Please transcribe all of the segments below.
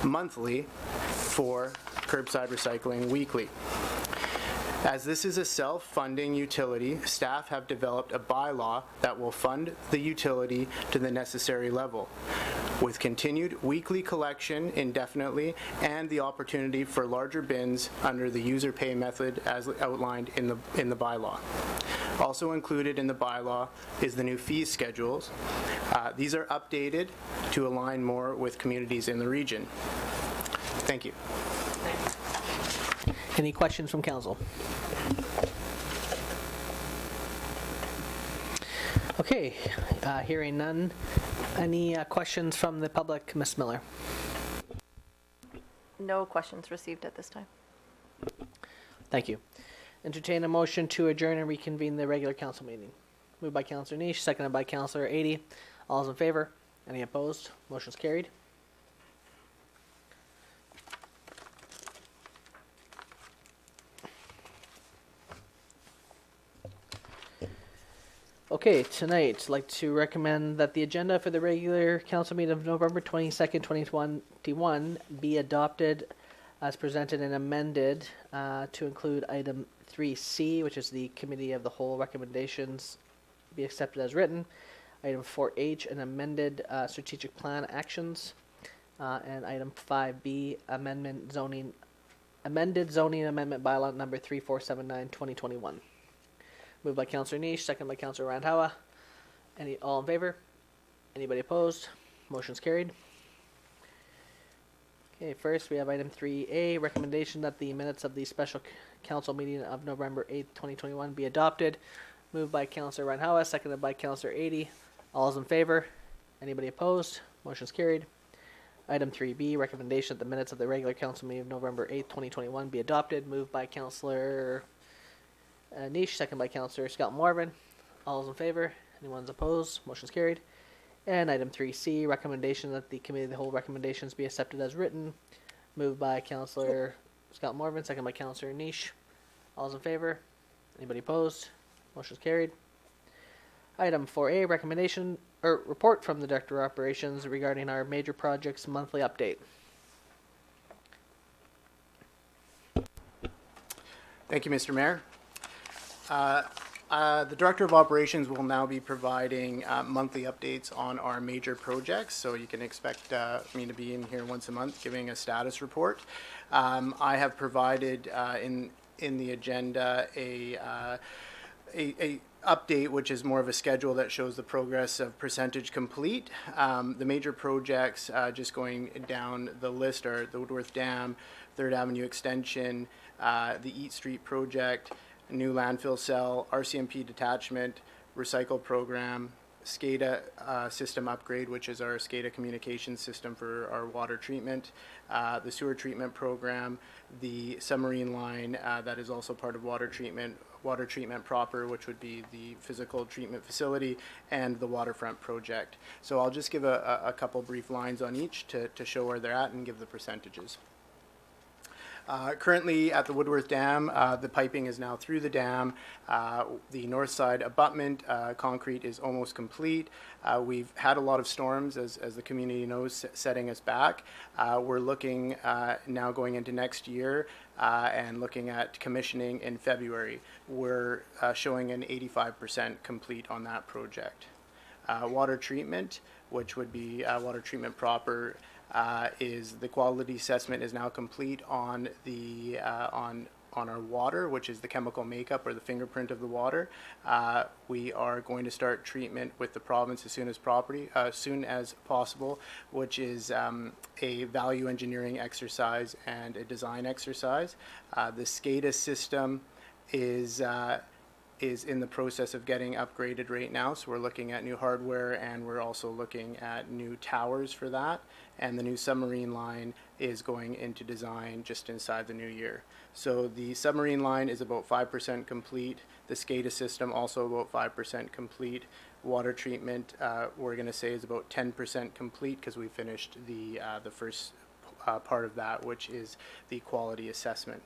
monthly for curbside recycling weekly. As this is a self-funding utility, staff have developed a bylaw that will fund the utility to the necessary level, with continued weekly collection indefinitely and the opportunity for larger bins under the user pay method as outlined in the bylaw. Also included in the bylaw is the new fee schedules. These are updated to align more with communities in the region. Thank you. Any questions from council? Okay, hearing none. Any questions from the public, Ms. Miller? No questions received at this time. Thank you. Entertain a motion to adjourn and reconvene the regular council meeting. Moved by Councillor Niche, seconded by Councillor Adey. All those in favor? Any opposed? Motion's carried. Okay, tonight, I'd like to recommend that the agenda for the regular council meeting of November 22nd, 2021 be adopted as presented and amended to include item 3C, which is the Committee of the Whole recommendations, be accepted as written. Item 4H, an amended strategic plan actions. And item 5B, amended zoning amendment bylaw number 3479/2021. Moved by Councillor Niche, second by Councillor Randhawa. All in favor? Anybody opposed? Motion's carried. Okay, first we have item 3A, recommendation that the minutes of the special council meeting of November 8th, 2021 be adopted. Moved by Councillor Randhawa, seconded by Councillor Adey. All is in favor? Anybody opposed? Motion's carried. Item 3B, recommendation that the minutes of the regular council meeting of November 8th, 2021 be adopted. Moved by Councillor Niche, second by Councillor Scott Morvan. All is in favor? Anyone's opposed? Motion's carried. And item 3C, recommendation that the Committee of the Whole recommendations be accepted as written. Moved by Councillor Scott Morvan, second by Councillor Niche. All is in favor? Anybody opposed? Motion's carried. Item 4A, recommendation or report from the Director of Operations regarding our major projects monthly update. Thank you, Mr. Mayor. The Director of Operations will now be providing monthly updates on our major projects, so you can expect me to be in here once a month giving a status report. I have provided in the agenda a update, which is more of a schedule that shows the progress of percentage complete. The major projects, just going down the list, are the Woodworth Dam, 3rd Avenue Extension, the Eat Street project, new landfill cell, RCMP detachment, recycle program, SCADA system upgrade, which is our SCADA communication system for our water treatment, the sewer treatment program, the submarine line that is also part of water treatment proper, which would be the physical treatment facility, and the waterfront project. So I'll just give a couple brief lines on each to show where they're at and give the percentages. Currently at the Woodworth Dam, the piping is now through the dam. The north side abutment concrete is almost complete. We've had a lot of storms, as the community knows, setting us back. We're looking now going into next year and looking at commissioning in February. We're showing an 85% complete on that project. Water treatment, which would be water treatment proper, is the quality assessment is now complete on the on our water, which is the chemical makeup or the fingerprint of the water. We are going to start treatment with the province as soon as possible, which is a value engineering exercise and a design exercise. The SCADA system is in the process of getting upgraded right now, so we're looking at new hardware, and we're also looking at new towers for that, and the new submarine line is going into design just inside the new year. So the submarine line is about 5% complete, the SCADA system also about 5% complete, water treatment we're going to say is about 10% complete because we finished the first part of that, which is the quality assessment.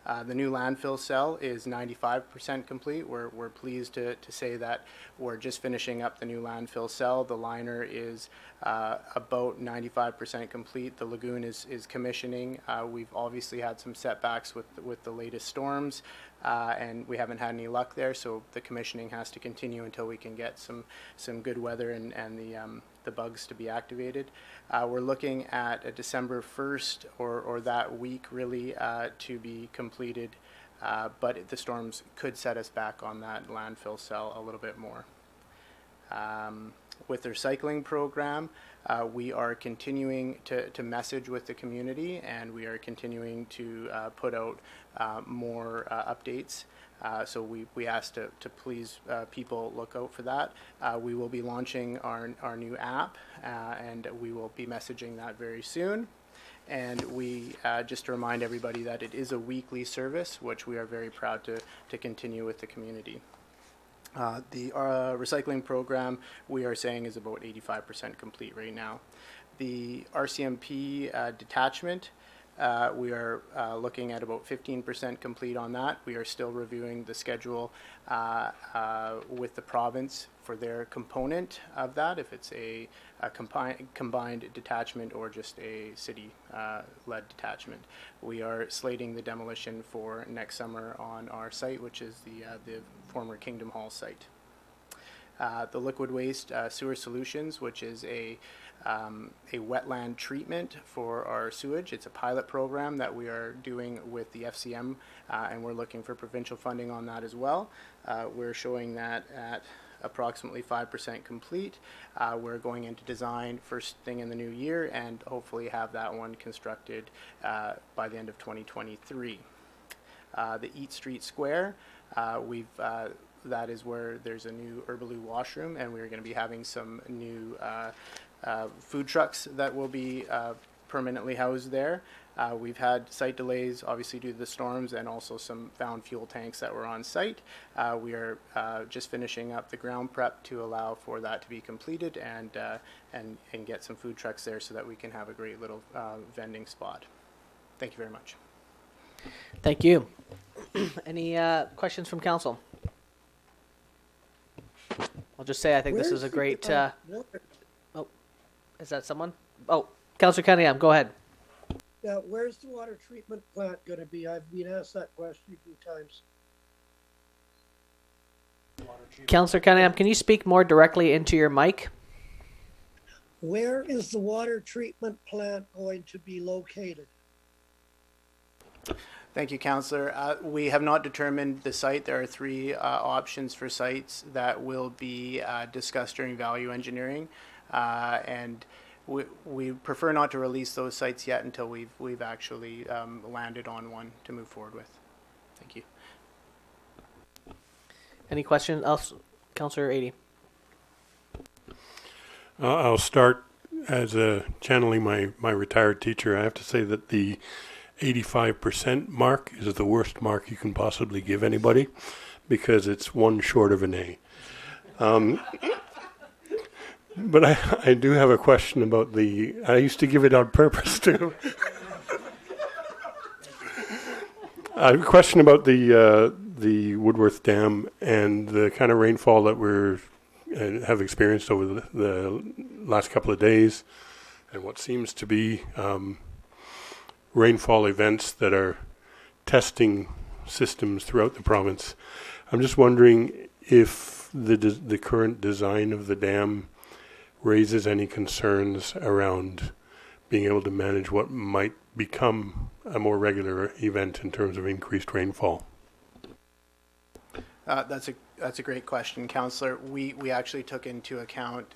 The new landfill cell is 95% complete. We're pleased to say that we're just finishing up the new landfill cell. The liner is about 95% complete. The lagoon is commissioning. We've obviously had some setbacks with the latest storms, and we haven't had any luck there, so the commissioning has to continue until we can get some good weather and the bugs to be activated. We're looking at a December 1st or that week really to be completed, but the storms could set us back on that landfill cell a little bit more. With the recycling program, we are continuing to message with the community, and we are continuing to put out more updates. So we ask to please people look out for that. We will be launching our new app, and we will be messaging that very soon. And we just to remind everybody that it is a weekly service, which we are very proud to continue with the community. The recycling program, we are saying, is about 85% complete right now. The RCMP detachment, we are looking at about 15% complete on that. We are still reviewing the schedule with the province for their component of that, if it's a combined detachment or just a city-led detachment. We are slating the demolition for next summer on our site, which is the former Kingdom Hall site. The liquid waste sewer solutions, which is a wetland treatment for our sewage. It's a pilot program that we are doing with the FCM, and we're looking for provincial funding on that as well. We're showing that at approximately 5% complete. We're going into design first thing in the new year and hopefully have that one constructed by the end of 2023. The Eat Street Square, that is where there's a new Herbaloo washroom, and we're going to be having some new food trucks that will be permanently housed there. We've had site delays, obviously, due to the storms, and also some found fuel tanks that were on site. We are just finishing up the ground prep to allow for that to be completed and get some food trucks there so that we can have a great little vending spot. Thank you very much. Thank you. Any questions from council? I'll just say I think this is a great. Oh, is that someone? Oh, Councillor Cunningham, go ahead. Yeah, where's the water treatment plant going to be? I've been asked that question a few times. Councillor Cunningham, can you speak more directly into your mic? Where is the water treatment plant going to be located? Thank you, Councillor. We have not determined the site. There are three options for sites that will be discussed during value engineering, and we prefer not to release those sites yet until we've actually landed on one to move forward with. Thank you. Any questions else, Councillor Adey? I'll start as channeling my retired teacher. I have to say that the 85% mark is the worst mark you can possibly give anybody, because it's one short of an A. But I do have a question about I used to give it on purpose too. I have a question about the Woodworth Dam and the kind of rainfall that have experienced over the last couple of days, and what seems to be rainfall events that are testing systems throughout the province. I'm just wondering if the current design of the dam raises any concerns around being able to manage what might become a more regular event in terms of increased rainfall. That's a great question, Councillor. We actually took into account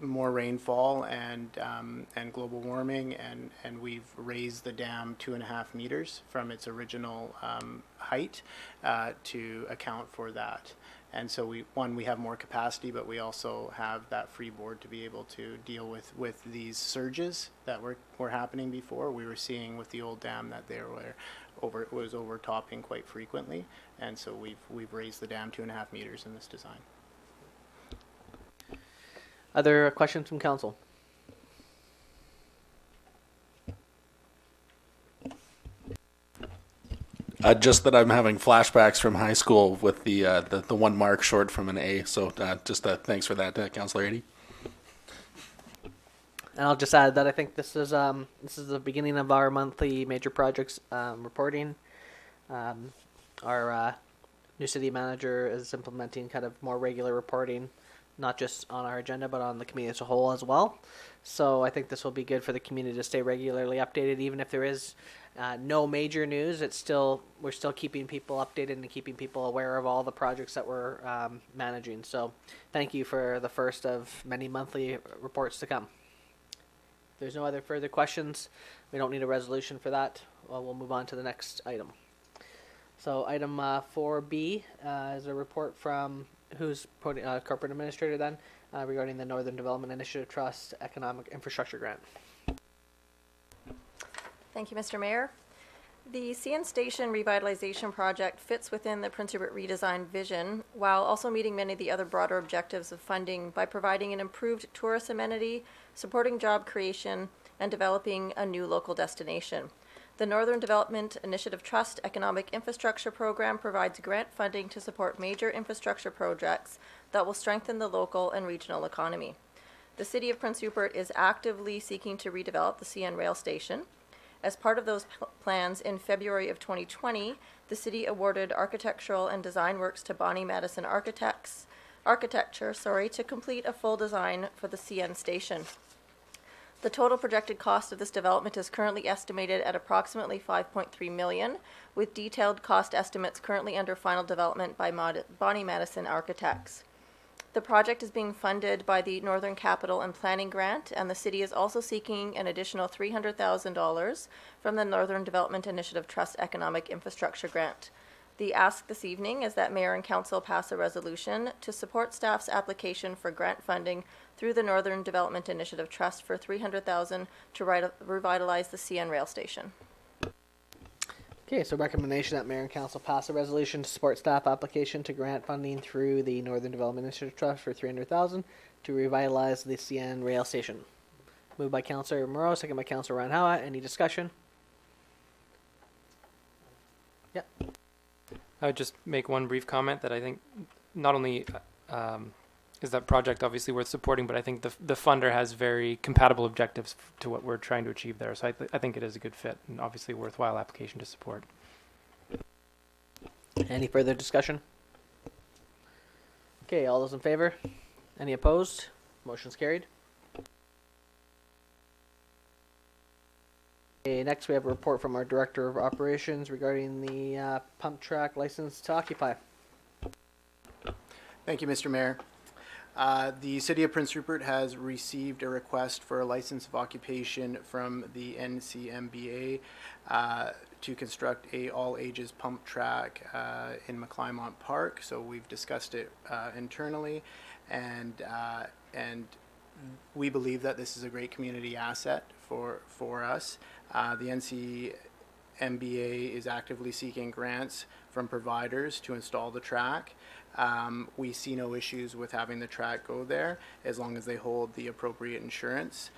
more rainfall and global warming, and we've raised the dam 2.5 meters from its original height to account for that. And so we have more capacity, but we also have that freeboard to be able to deal with these surges that were happening before. We were seeing with the old dam that was overtopping quite frequently, and so we've raised the dam 2.5 meters in this design. Other questions from council? Just that I'm having flashbacks from high school with the 1 mark short from an A. So just thanks for that, Councillor Ady. And I'll just add that I think this is the beginning of our monthly major projects reporting. Our new city manager is implementing kind of more regular reporting, not just on our agenda but on the community as a whole as well. So I think this will be good for the community to stay regularly updated, even if there is no major news. We're still keeping people updated and keeping people aware of all the projects that we're managing. So thank you for the first of many monthly reports to come. If there's no other further questions, we don't need a resolution for that. Well, we'll move on to the next item. So item 4B is a report from corporate administrator then regarding the Northern Development Initiative Trust Economic Infrastructure Grant. Thank you, Mr. Mayor. The CN Station Revitalization Project fits within the Prince Rupert redesign vision, while also meeting many of the other broader objectives of funding by providing an improved tourist amenity, supporting job creation, and developing a new local destination. The Northern Development Initiative Trust Economic Infrastructure Program provides grant funding to support major infrastructure projects that will strengthen the local and regional economy. The City of Prince Rupert is actively seeking to redevelop the CN Rail Station. As part of those plans, in February of 2020, the city awarded architectural and design works to Bonnie Madison Architecture to complete a full design for the CN station. The total projected cost of this development is currently estimated at approximately $5.3 million, with detailed cost estimates currently under final development by Bonnie Madison Architects. The project is being funded by the Northern Capital and Planning Grant, and the city is also seeking an additional $300,000 from the Northern Development Initiative Trust Economic Infrastructure Grant. The ask this evening is that Mayor and Council pass a resolution to support staff's application for grant funding through the Northern Development Initiative Trust for $300,000 to revitalize the CN rail station. Okay, so recommendation that Mayor and Council pass a resolution to support staff application to grant funding through the Northern Development Initiative Trust for $300,000 to revitalize the CN rail station. Moved by Councillor Moreau, second by Councillor Ryan-Howa. Any discussion? Yep. I would just make one brief comment that I think not only is that project obviously worth supporting, but I think the funder has very compatible objectives to what we're trying to achieve there. So I think it is a good fit and obviously a worthwhile application to support. Any further discussion? Okay, all those in favor? Any opposed? Motion's carried. Okay, next we have a report from our Director of Operations regarding the pump track license to occupy. Thank you, Mr. Mayor. The City of Prince Rupert has received a request for a license of occupation from the NCMBA to construct a all-ages pump track in McClymont Park. So we've discussed it internally, and we believe that this is a great community asset for us. The NCMBA is actively seeking grants from providers to install the track. We see no issues with having the track go there as long as they hold the appropriate insurance.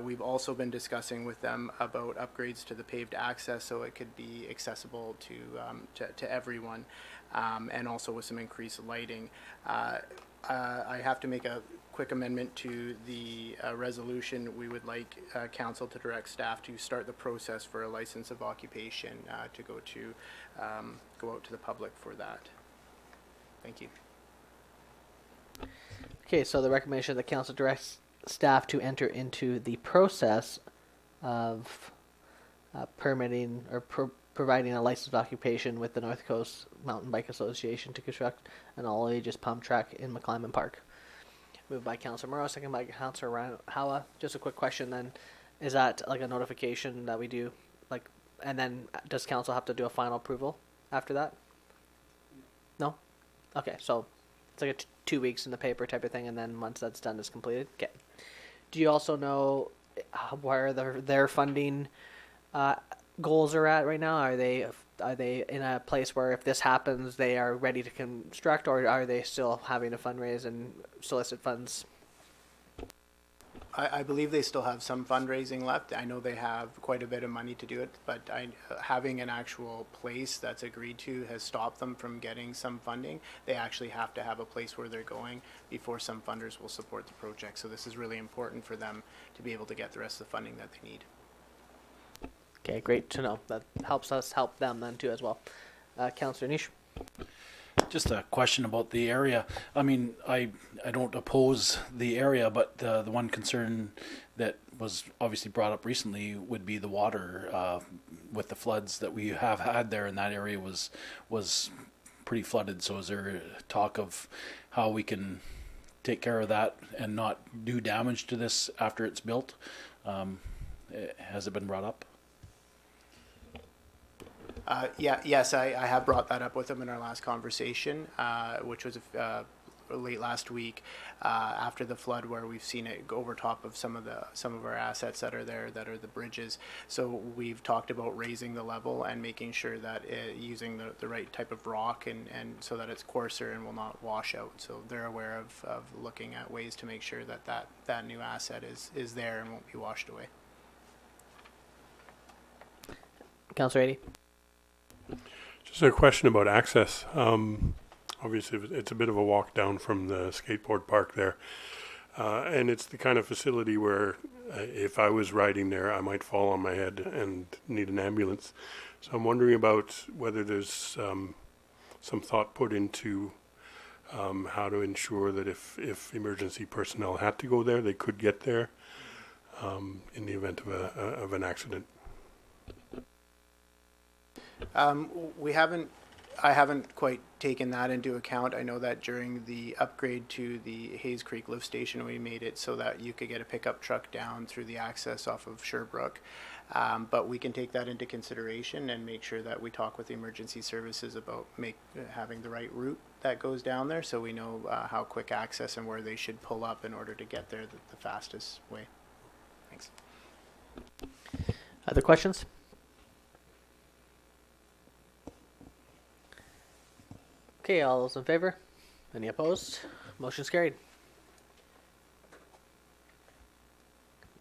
We've also been discussing with them about upgrades to the paved access so it could be accessible to everyone, and also with some increased lighting. I have to make a quick amendment to the resolution. We would like council to direct staff to start the process for a license of occupation to go out to the public for that. Thank you. Okay, so the recommendation of the council directs staff to enter into the process of permitting or providing a license of occupation with the North Coast Mountain Bike Association to construct an all-ages pump track in McClymont Park. Moved by Councillor Moreau, second by Councillor Ryan-Howa. Just a quick question then. Is that like a notification that we do, like, and then does council have to do a final approval after that? No? Okay, so it's like a 2 weeks in the paper type of thing, and then once that's done, it's completed. Okay. Do you also know where their funding goals are at right now? Are they in a place where if this happens, they are ready to construct, or are they still having to fundraise and solicit funds? I believe they still have some fundraising left. I know they have quite a bit of money to do it, but having an actual place that's agreed to has stopped them from getting some funding. They actually have to have a place where they're going before some funders will support the project. So this is really important for them to be able to get the rest of the funding that they need. Okay, great to know. That helps us help them then too as well. Councillor Nish. Just a question about the area. I mean, I don't oppose the area, but the one concern that was obviously brought up recently would be the water with the floods that we have had there, and that area was pretty flooded. So is there talk of how we can take care of that and not do damage to this after it's built? Has it been brought up? Yes, I have brought that up with them in our last conversation, which was late last week after the flood, where we've seen it go over top of some of our assets that are there, that are the bridges. So we've talked about raising the level and making sure that using the right type of rock and so that it's coarser and will not wash out. So they're aware of looking at ways to make sure that new asset is there and won't be washed away. Councillor Ady. Just a question about access. Obviously, it's a bit of a walk down from the skateboard park there. And it's the kind of facility where if I was riding there, I might fall on my head and need an ambulance. So I'm wondering about whether there's some thought put into how to ensure that if emergency personnel had to go there, they could get there in the event of an accident. I haven't quite taken that into account. I know that during the upgrade to the Hayes Creek lift station, we made it so that you could get a pickup truck down through the access off of Sherbrooke. But we can take that into consideration and make sure that we talk with the emergency services about having the right route that goes down there, so we know how quick access and where they should pull up in order to get there the fastest way. Thanks. Other questions? Okay, all those in favor? Any opposed? Motion's carried.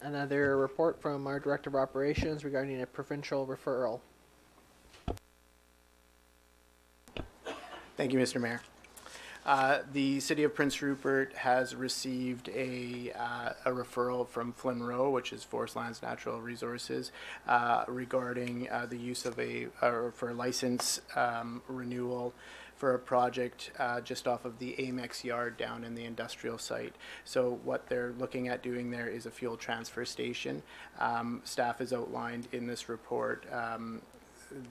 Another report from our Director of Operations regarding a provincial referral. Thank you, Mr. Mayor. The City of Prince Rupert has received a referral from Flynn Rowe, which is Forest Lands Natural Resources, regarding the use of for license renewal for a project just off of the Amex yard down in the industrial site. So what they're looking at doing there is a fuel transfer station. Staff has outlined in this report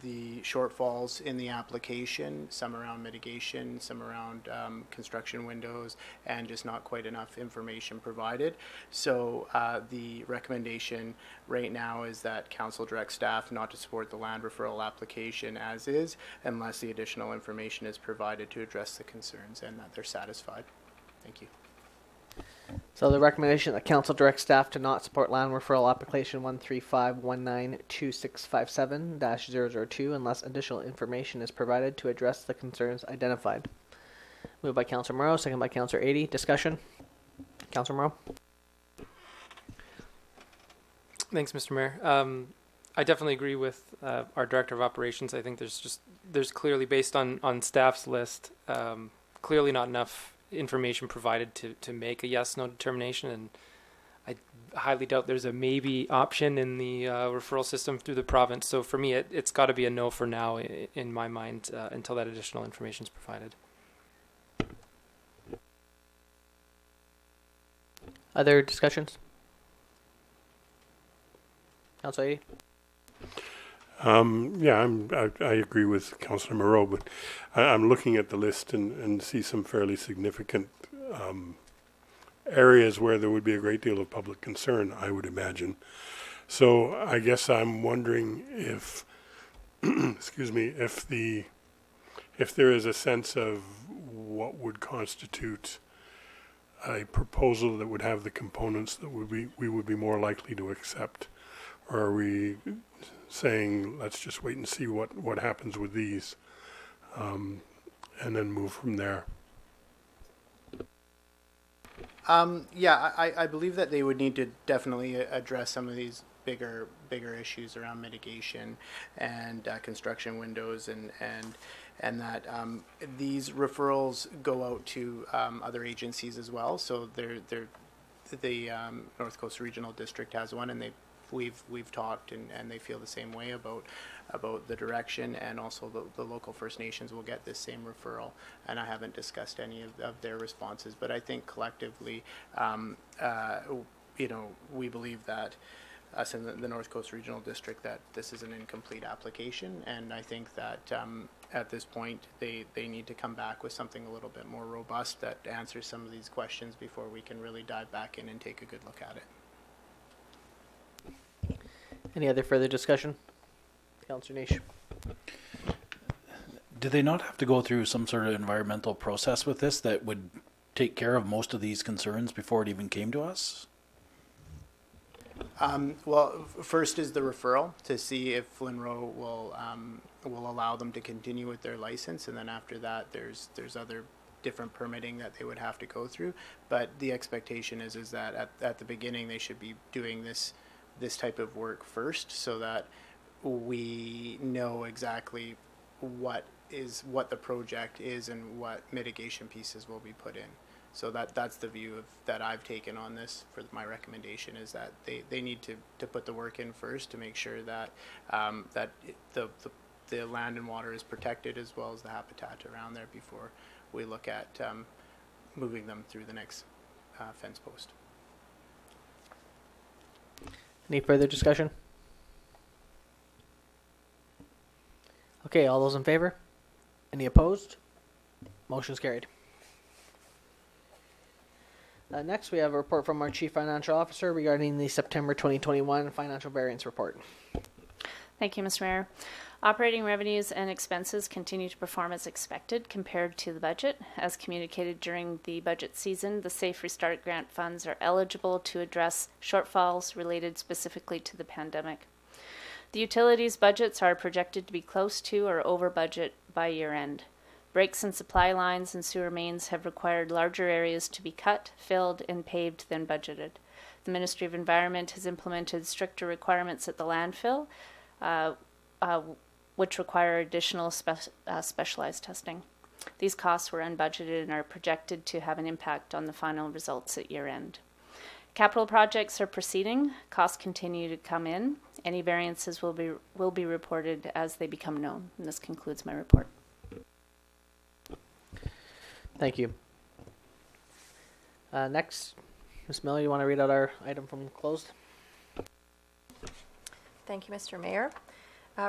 the shortfalls in the application, some around mitigation, some around construction windows, and just not quite enough information provided. So the recommendation right now is that council direct staff not to support the land referral application as is, unless the additional information is provided to address the concerns and that they're satisfied. Thank you. So the recommendation that council directs staff to not support land referral application 135192657-002 unless additional information is provided to address the concerns identified. Moved by Councillor Morrow, second by Councillor Ady. Discussion? Councillor Morrow? Thanks, Mr. Mayor. I definitely agree with our Director of Operations. I think there's clearly, based on staff's list, clearly not enough information provided to make a yes/no determination, and I highly doubt there's a maybe option in the referral system through the province. So for me, it's got to be a no for now in my mind until that additional information is provided. Other discussions? Councillor Ady? Yeah, I agree with Councillor Moreau, but I'm looking at the list and see some fairly significant areas where there would be a great deal of public concern, I would imagine. So I guess I'm wondering if, excuse me, if there is a sense of what would constitute a proposal that would have the components that we would be more likely to accept, or are we saying let's just wait and see what happens with these and then move from there? Yeah, I believe that they would need to definitely address some of these bigger issues around mitigation and construction windows and that these referrals go out to other agencies as well. So the North Coast Regional District has one, and we've talked and they feel the same way about the direction, and also the local First Nations will get this same referral, and I haven't discussed any of their responses, but I think collectively, we believe that us in the North Coast Regional District that this is an incomplete application, and I think that at this point they need to come back with something a little bit more robust that answers some of these questions before we can really dive back in and take a good look at it. Any other further discussion? Councillor Nish. Do they not have to go through some sort of environmental process with this that would take care of most of these concerns before it even came to us? Well, first is the referral to see if Flinro will allow them to continue with their license, and then after that, there's other different permitting that they would have to go through. But the expectation is that at the beginning they should be doing this type of work first, so that we know exactly what the project is and what mitigation pieces will be put in. So that's the view that I've taken on this. For my recommendation is that they need to put the work in first to make sure that the land and water is protected, as well as the habitat around there, before we look at moving them through the next fence post. Any further discussion? Okay, all those in favor? Any opposed? Motion's carried. Next, we have a report from our Chief Financial Officer regarding the September 2021 Financial Variance Report. Thank you, Mr. Mayor. Operating revenues and expenses continue to perform as expected compared to the budget. As communicated during the budget season, the Safe Restart grant funds are eligible to address shortfalls related specifically to the pandemic. The utilities budgets are projected to be close to or over budget by year end. Breaks in supply lines and sewer mains have required larger areas to be cut, filled, and paved than budgeted. The Ministry of Environment has implemented stricter requirements at the landfill, which require additional specialized testing. These costs were unbudgeted and are projected to have an impact on the final results at year end. Capital projects are proceeding. Costs continue to come in. Any variances will be reported as they become known. And this concludes my report. Thank you. Next, Ms. Miller, you want to read out our item from closed? Thank you, Mr. Mayor.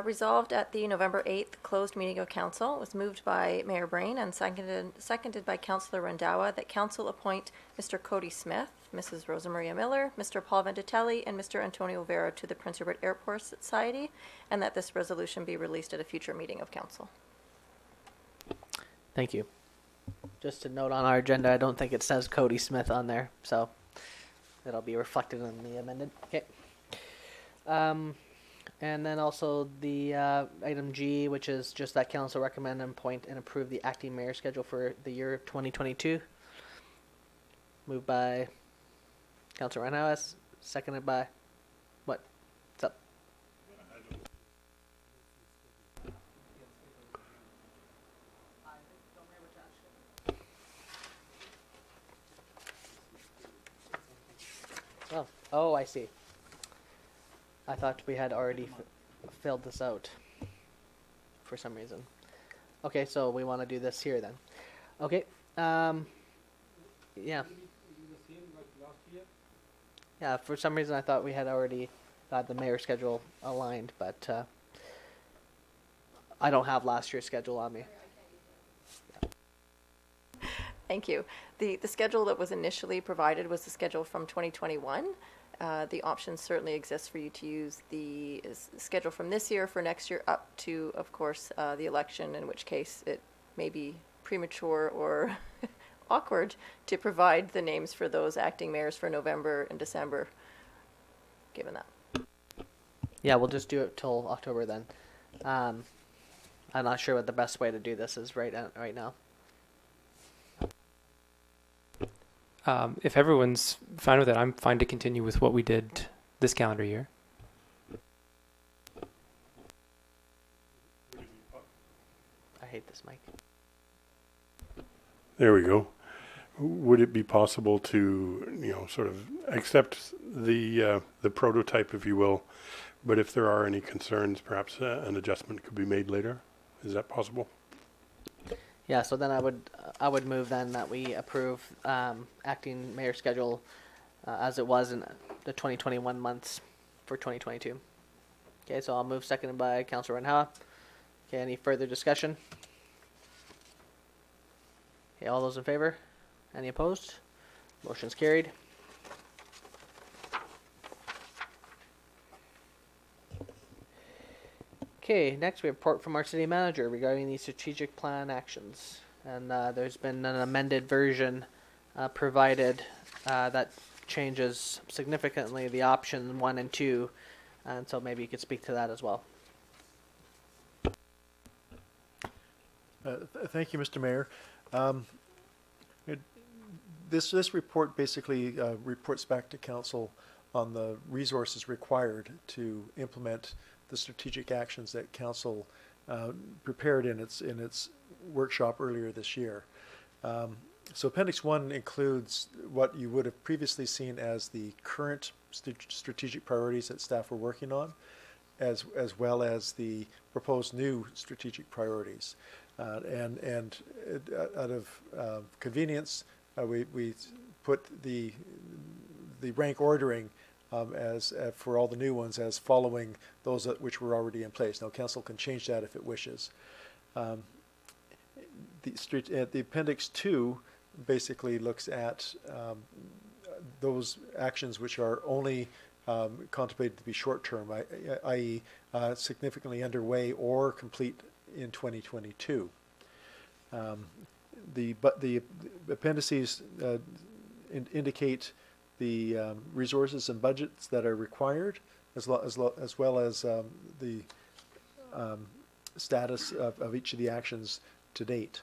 Resolved at the November 8th closed meeting of Council, was moved by Mayor Brain and seconded by Councillor Randawa that Council appoint Mr. Cody Smith, Mrs. Rosa Maria Miller, Mr. Paul Ventitelli, and Mr. Antonio Vera to the Prince Rupert Airport Society, and that this resolution be released at a future meeting of Council. Thank you. Just a note on our agenda, I don't think it says Cody Smith on there, so it'll be reflected in the amended. Okay. And then also the item G, which is just that council recommend and appoint and approve the acting mayor schedule for the year 2022. Moved by Councilor Reinhaus, seconded by what? What's up? Oh, I see. I thought we had already filled this out for some reason. Okay, so we want to do this here then. Okay. Yeah. Yeah, for some reason I thought we had already got the mayor schedule aligned, but I don't have last year's schedule on me. Thank you. The schedule that was initially provided was the schedule from 2021. The option certainly exists for you to use the schedule from this year for next year up to, of course, the election, in which case it may be premature or awkward to provide the names for those acting mayors for November and December, given that. Yeah, we'll just do it till October then. I'm not sure what the best way to do this is right now. If everyone's fine with it, I'm fine to continue with what we did this calendar year. I hate this mic. There we go. Would it be possible to, sort of accept the prototype, if you will, but if there are any concerns, perhaps an adjustment could be made later? Is that possible? Yeah, so then I would move then that we approve acting mayor schedule as it was in the 2021 months for 2022. Okay, so I'll move seconded by Councilor Renha. Okay, any further discussion? Okay, all those in favor? Any opposed? Motion's carried. Okay, next we have a report from our city manager regarding the strategic plan actions. And there's been an amended version provided that changes significantly the option 1 and 2. And so maybe you could speak to that as well. Thank you, Mr. Mayor. This report basically reports back to council on the resources required to implement the strategic actions that council prepared in its workshop earlier this year. So Appendix 1 includes what you would have previously seen as the current strategic priorities that staff were working on, as well as the proposed new strategic priorities. And out of convenience, we put the rank ordering as for all the new ones as following those which were already in place. Now, council can change that if it wishes. The Appendix 2 basically looks at those actions which are only contemplated to be short-term, i.e. Significantly underway or complete in 2022. The appendices indicate the resources and budgets that are required, as well as the status of each of the actions to date.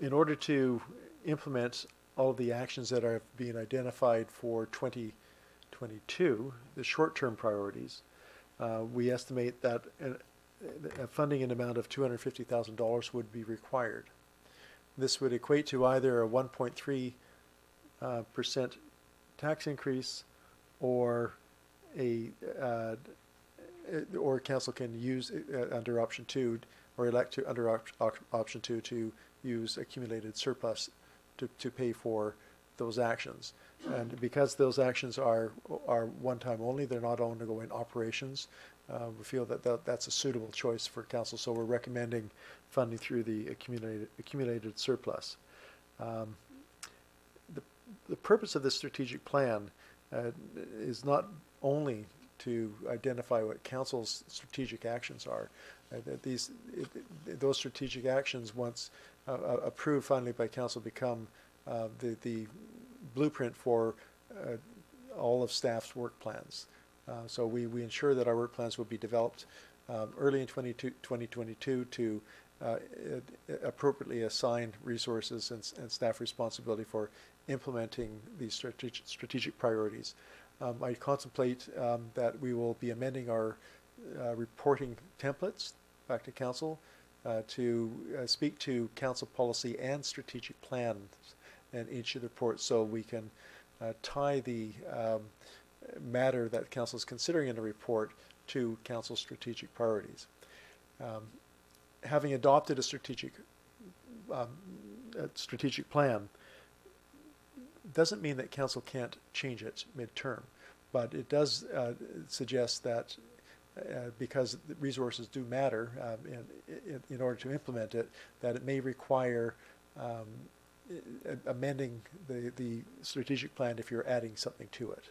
In order to implement all of the actions that are being identified for 2022, the short-term priorities, we estimate that a funding in amount of $250,000 would be required. This would equate to either a 1.3% tax increase, or or council can use under option 2, or elect to under option 2 to use accumulated surplus to pay for those actions. And because those actions are one-time only, they're not ongoing operations, we feel that that's a suitable choice for council. So we're recommending funding through the accumulated surplus. The purpose of this strategic plan is not only to identify what council's strategic actions are. Those strategic actions, once approved finally by council, become the blueprint for all of staff's work plans. So we ensure that our work plans will be developed early in 2022 to appropriately assign resources and staff responsibility for implementing these strategic priorities. I contemplate that we will be amending our reporting templates back to council to speak to council policy and strategic plans in each of the reports, so we can tie the matter that council is considering in the report to council's strategic priorities. Having adopted a strategic plan doesn't mean that council can't change it mid-term, but it does suggest that because the resources do matter in order to implement it, that it may require amending the strategic plan if you're adding something to it.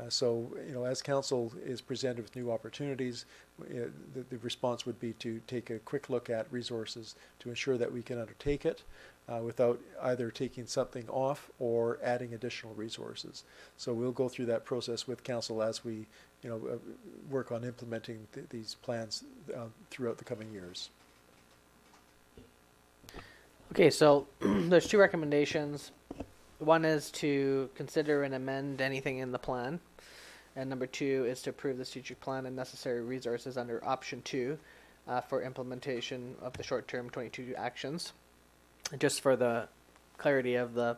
So, as council is presented with new opportunities, the response would be to take a quick look at resources to ensure that we can undertake it without either taking something off or adding additional resources. So we'll go through that process with council as we, work on implementing these plans throughout the coming years. Okay, so there's two recommendations. One is to consider and amend anything in the plan. And number two is to approve the strategic plan and necessary resources under option 2 for implementation of the short-term 22 actions. Just for the clarity of the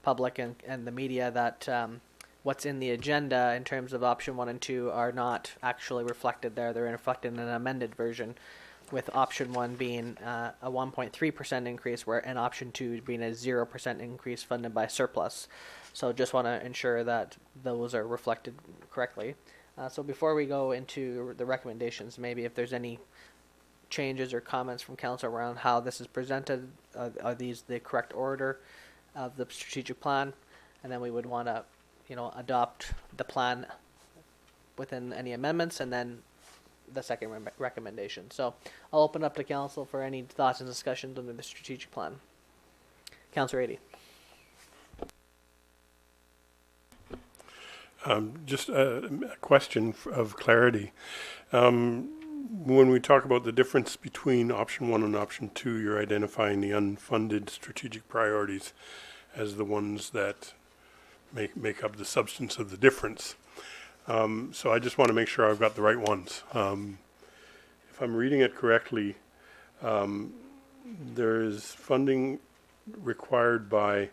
public and the media, that what's in the agenda in terms of option 1 and 2 are not actually reflected there. They're reflected in an amended version, with option 1 being a 1.3% increase, and option 2 being a 0% increase funded by surplus. So just want to ensure that those are reflected correctly. So before we go into the recommendations, maybe if there's any changes or comments from council around how this is presented, are these the correct order of the strategic plan? And then we would want to, adopt the plan within any amendments, and then the second recommendation. So I'll open up to council for any thoughts and discussions under the strategic plan. Councillor Adie. Just a question of clarity. When we talk about the difference between option 1 and option 2, you're identifying the unfunded strategic priorities as the ones that make up the substance of the difference. So I just want to make sure I've got the right ones. If I'm reading it correctly, there is funding required by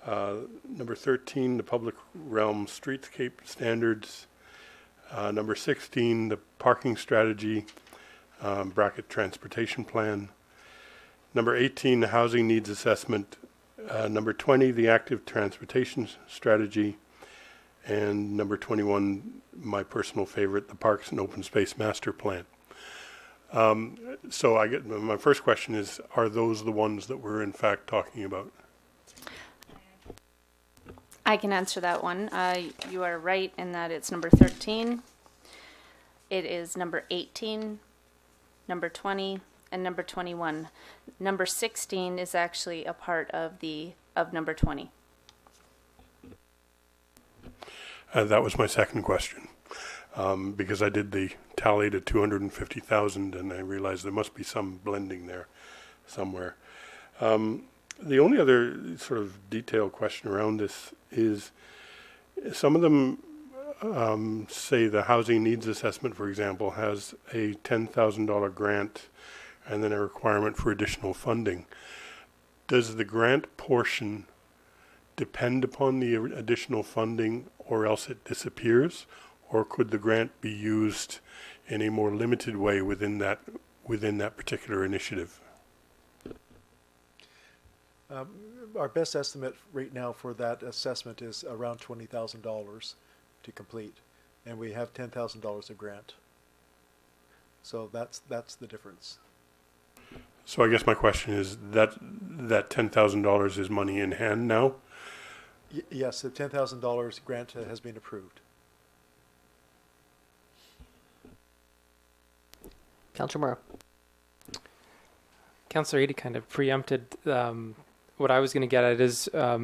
number 13, the public realm streetscape standards. Number 16, the parking strategy, bracket transportation plan. Number 18, the housing needs assessment. Number 20, the active transportation strategy. And number 21, my personal favorite, the parks and open space master plan. So my first question is, are those the ones that we're in fact talking about? I can answer that one. You are right in that it's number 13. It is number 18, number 20, and number 21. Number 16 is actually a part of number 20. That was my second question, because I did the tally to 250,000, and I realized there must be some blending there somewhere. The only other sort of detailed question around this is, some of them say the housing needs assessment, for example, has a $10,000 grant and then a requirement for additional funding. Does the grant portion depend upon the additional funding, or else it disappears? Or could the grant be used in a more limited way within that particular initiative? Our best estimate right now for that assessment is around $20,000 to complete, and we have $10,000 of grant. So that's the difference. So I guess my question is that $10,000 is money in hand now? Yes, the $10,000 grant has been approved. Councillor Morrow. Councillor Adie kind of preempted what I was going to get at. Is I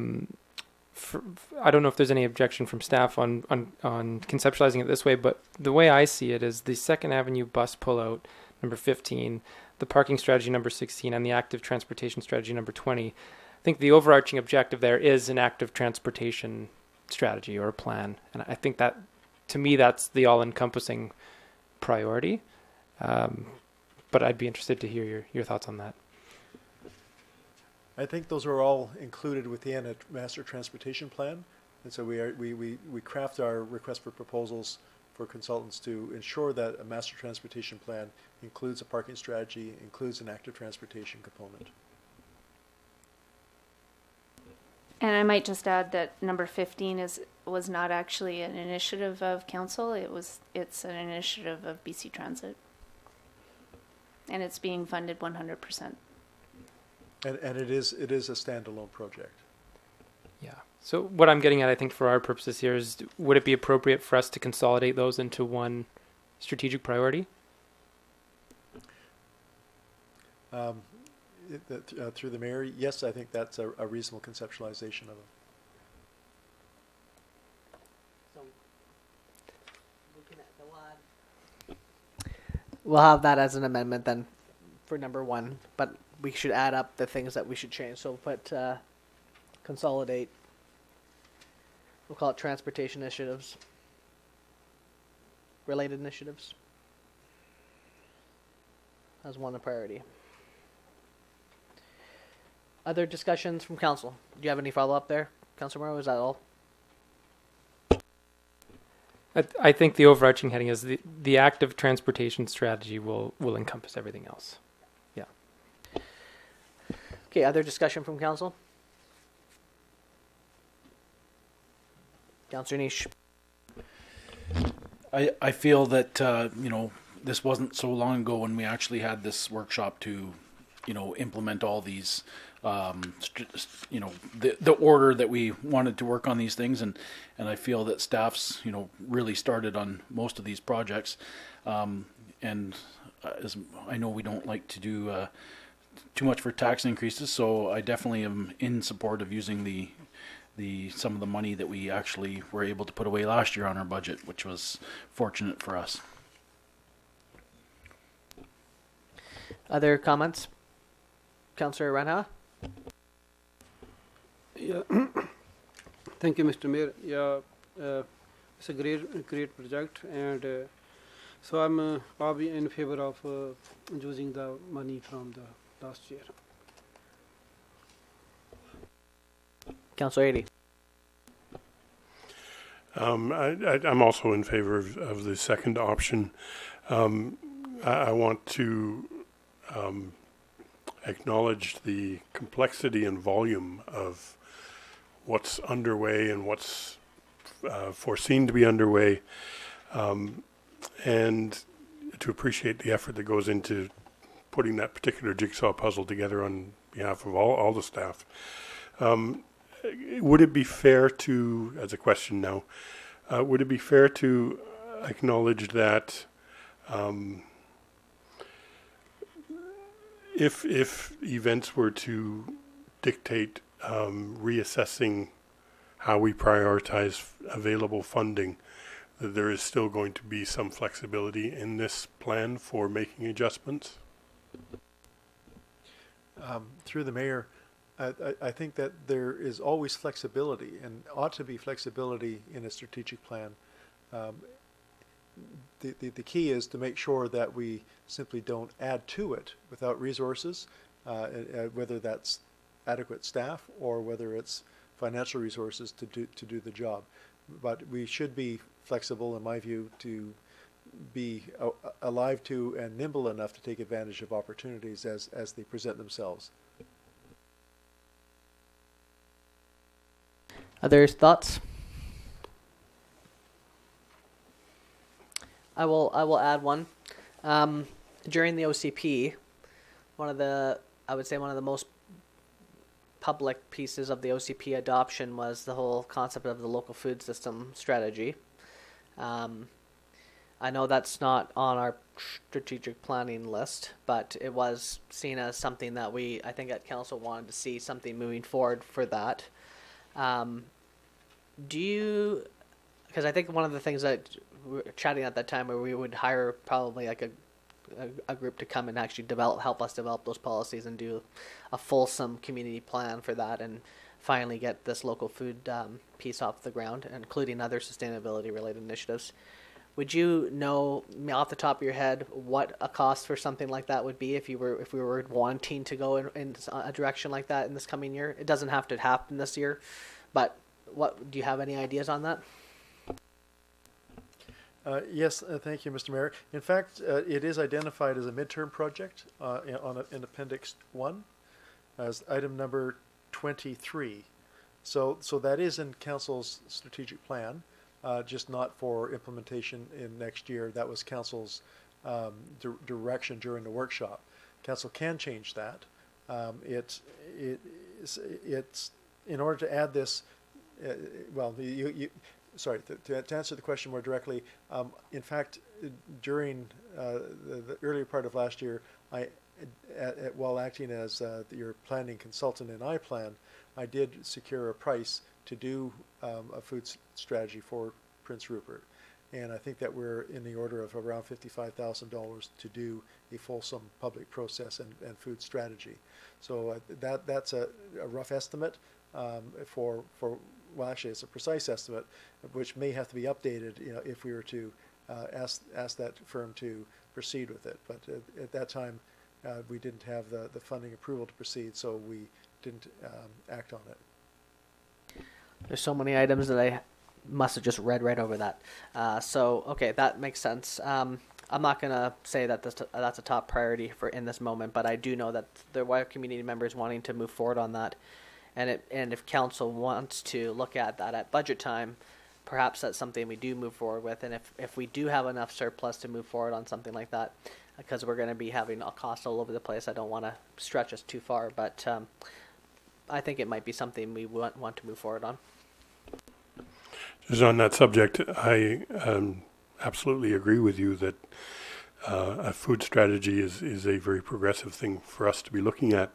don't know if there's any objection from staff on conceptualizing it this way, but the way I see it is the Second Avenue bus pullout, number 15, the parking strategy, number 16, and the active transportation strategy, number 20. I think the overarching objective there is an active transportation strategy or plan. And I think that, to me, that's the all-encompassing priority. But I'd be interested to hear your thoughts on that. I think those are all included within a master transportation plan. And so we craft our request for proposals for consultants to ensure that a master transportation plan includes a parking strategy, includes an active transportation component. And I might just add that number 15 was not actually an initiative of council. It's an initiative of BC Transit, and it's being funded 100%. And it is a standalone project. Yeah. So what I'm getting at, I think, for our purposes here is, would it be appropriate for us to consolidate those into one strategic priority? Through the mayor, yes, I think that's a reasonable conceptualization of it. We'll have that as an amendment then for number 1, but we should add up the things that we should change. So we'll put consolidate. We'll call it transportation initiatives. Related initiatives. As one priority. Other discussions from council? Do you have any follow-up there, Councilor Morrow? Is that all? I think the overarching heading is the active transportation strategy will encompass everything else. Yeah. Okay, other discussion from council? Councilor Niche. I feel that, this wasn't so long ago when we actually had this workshop to, implement all these, the order that we wanted to work on these things. And I feel that staff's, really started on most of these projects. And as I know we don't like to do too much for tax increases, so I definitely am in support of using some of the money that we actually were able to put away last year on our budget, which was fortunate for us. Other comments? Councillor Ranha? Yeah, thank you, Mr. Mayor. Yeah, it's a great project, and so I'll be in favor of using the money from the last year. Councillor Ady? I'm also in favor of the second option. I want to acknowledge the complexity and volume of what's underway and what's foreseen to be underway, and to appreciate the effort that goes into putting that particular jigsaw puzzle together on behalf of all the staff. Would it be fair to, as a question now, would it be fair to acknowledge that if events were to dictate reassessing how we prioritize available funding, that there is still going to be some flexibility in this plan for making adjustments? Through the mayor, I think that there is always flexibility and ought to be flexibility in a strategic plan. The key is to make sure that we simply don't add to it without resources, whether that's adequate staff or whether it's financial resources to do the job. But we should be flexible, in my view, to be alive to and nimble enough to take advantage of opportunities as they present themselves. Other thoughts? I will add one. During the OCP, I would say one of the most public pieces of the OCP adoption was the whole concept of the local food system strategy. I know that's not on our strategic planning list, but it was seen as something that I think at council wanted to see something moving forward for that. Because I think one of the things that we were chatting at that time where we would hire probably like a group to come and actually help us develop those policies and do a fulsome community plan for that, and finally get this local food piece off the ground, including other sustainability related initiatives. Would you know off the top of your head what a cost for something like that would be if we were wanting to go in a direction like that in this coming year? It doesn't have to happen this year, but do you have any ideas on that? Yes, thank you, Mr. Mayor. In fact, it is identified as a midterm project in Appendix 1 as item number 23. So that is in Council's strategic plan, just not for implementation in next year. That was Council's direction during the workshop. Council can change that. It's in order to add this. Sorry, to answer the question more directly, in fact, during the earlier part of last year, while acting as your planning consultant in iPlan, I did secure a price to do a food strategy for Prince Rupert. And I think that we're in the order of around $55,000 to do a fulsome public process and food strategy. So that's a rough estimate for well, actually, it's a precise estimate, which may have to be updated, if we were to ask that firm to proceed with it. But at that time, we didn't have the funding approval to proceed, so we didn't act on it. There's so many items that I must have just read right over that. So, okay, that makes sense. I'm not going to say that that's a top priority for in this moment, but I do know that there are community members wanting to move forward on that. And if council wants to look at that at budget time, perhaps that's something we do move forward with. And if we do have enough surplus to move forward on something like that, because we're going to be having a cost all over the place, I don't want to stretch us too far, but I think it might be something we want to move forward on. Just on that subject, I absolutely agree with you that a food strategy is a very progressive thing for us to be looking at.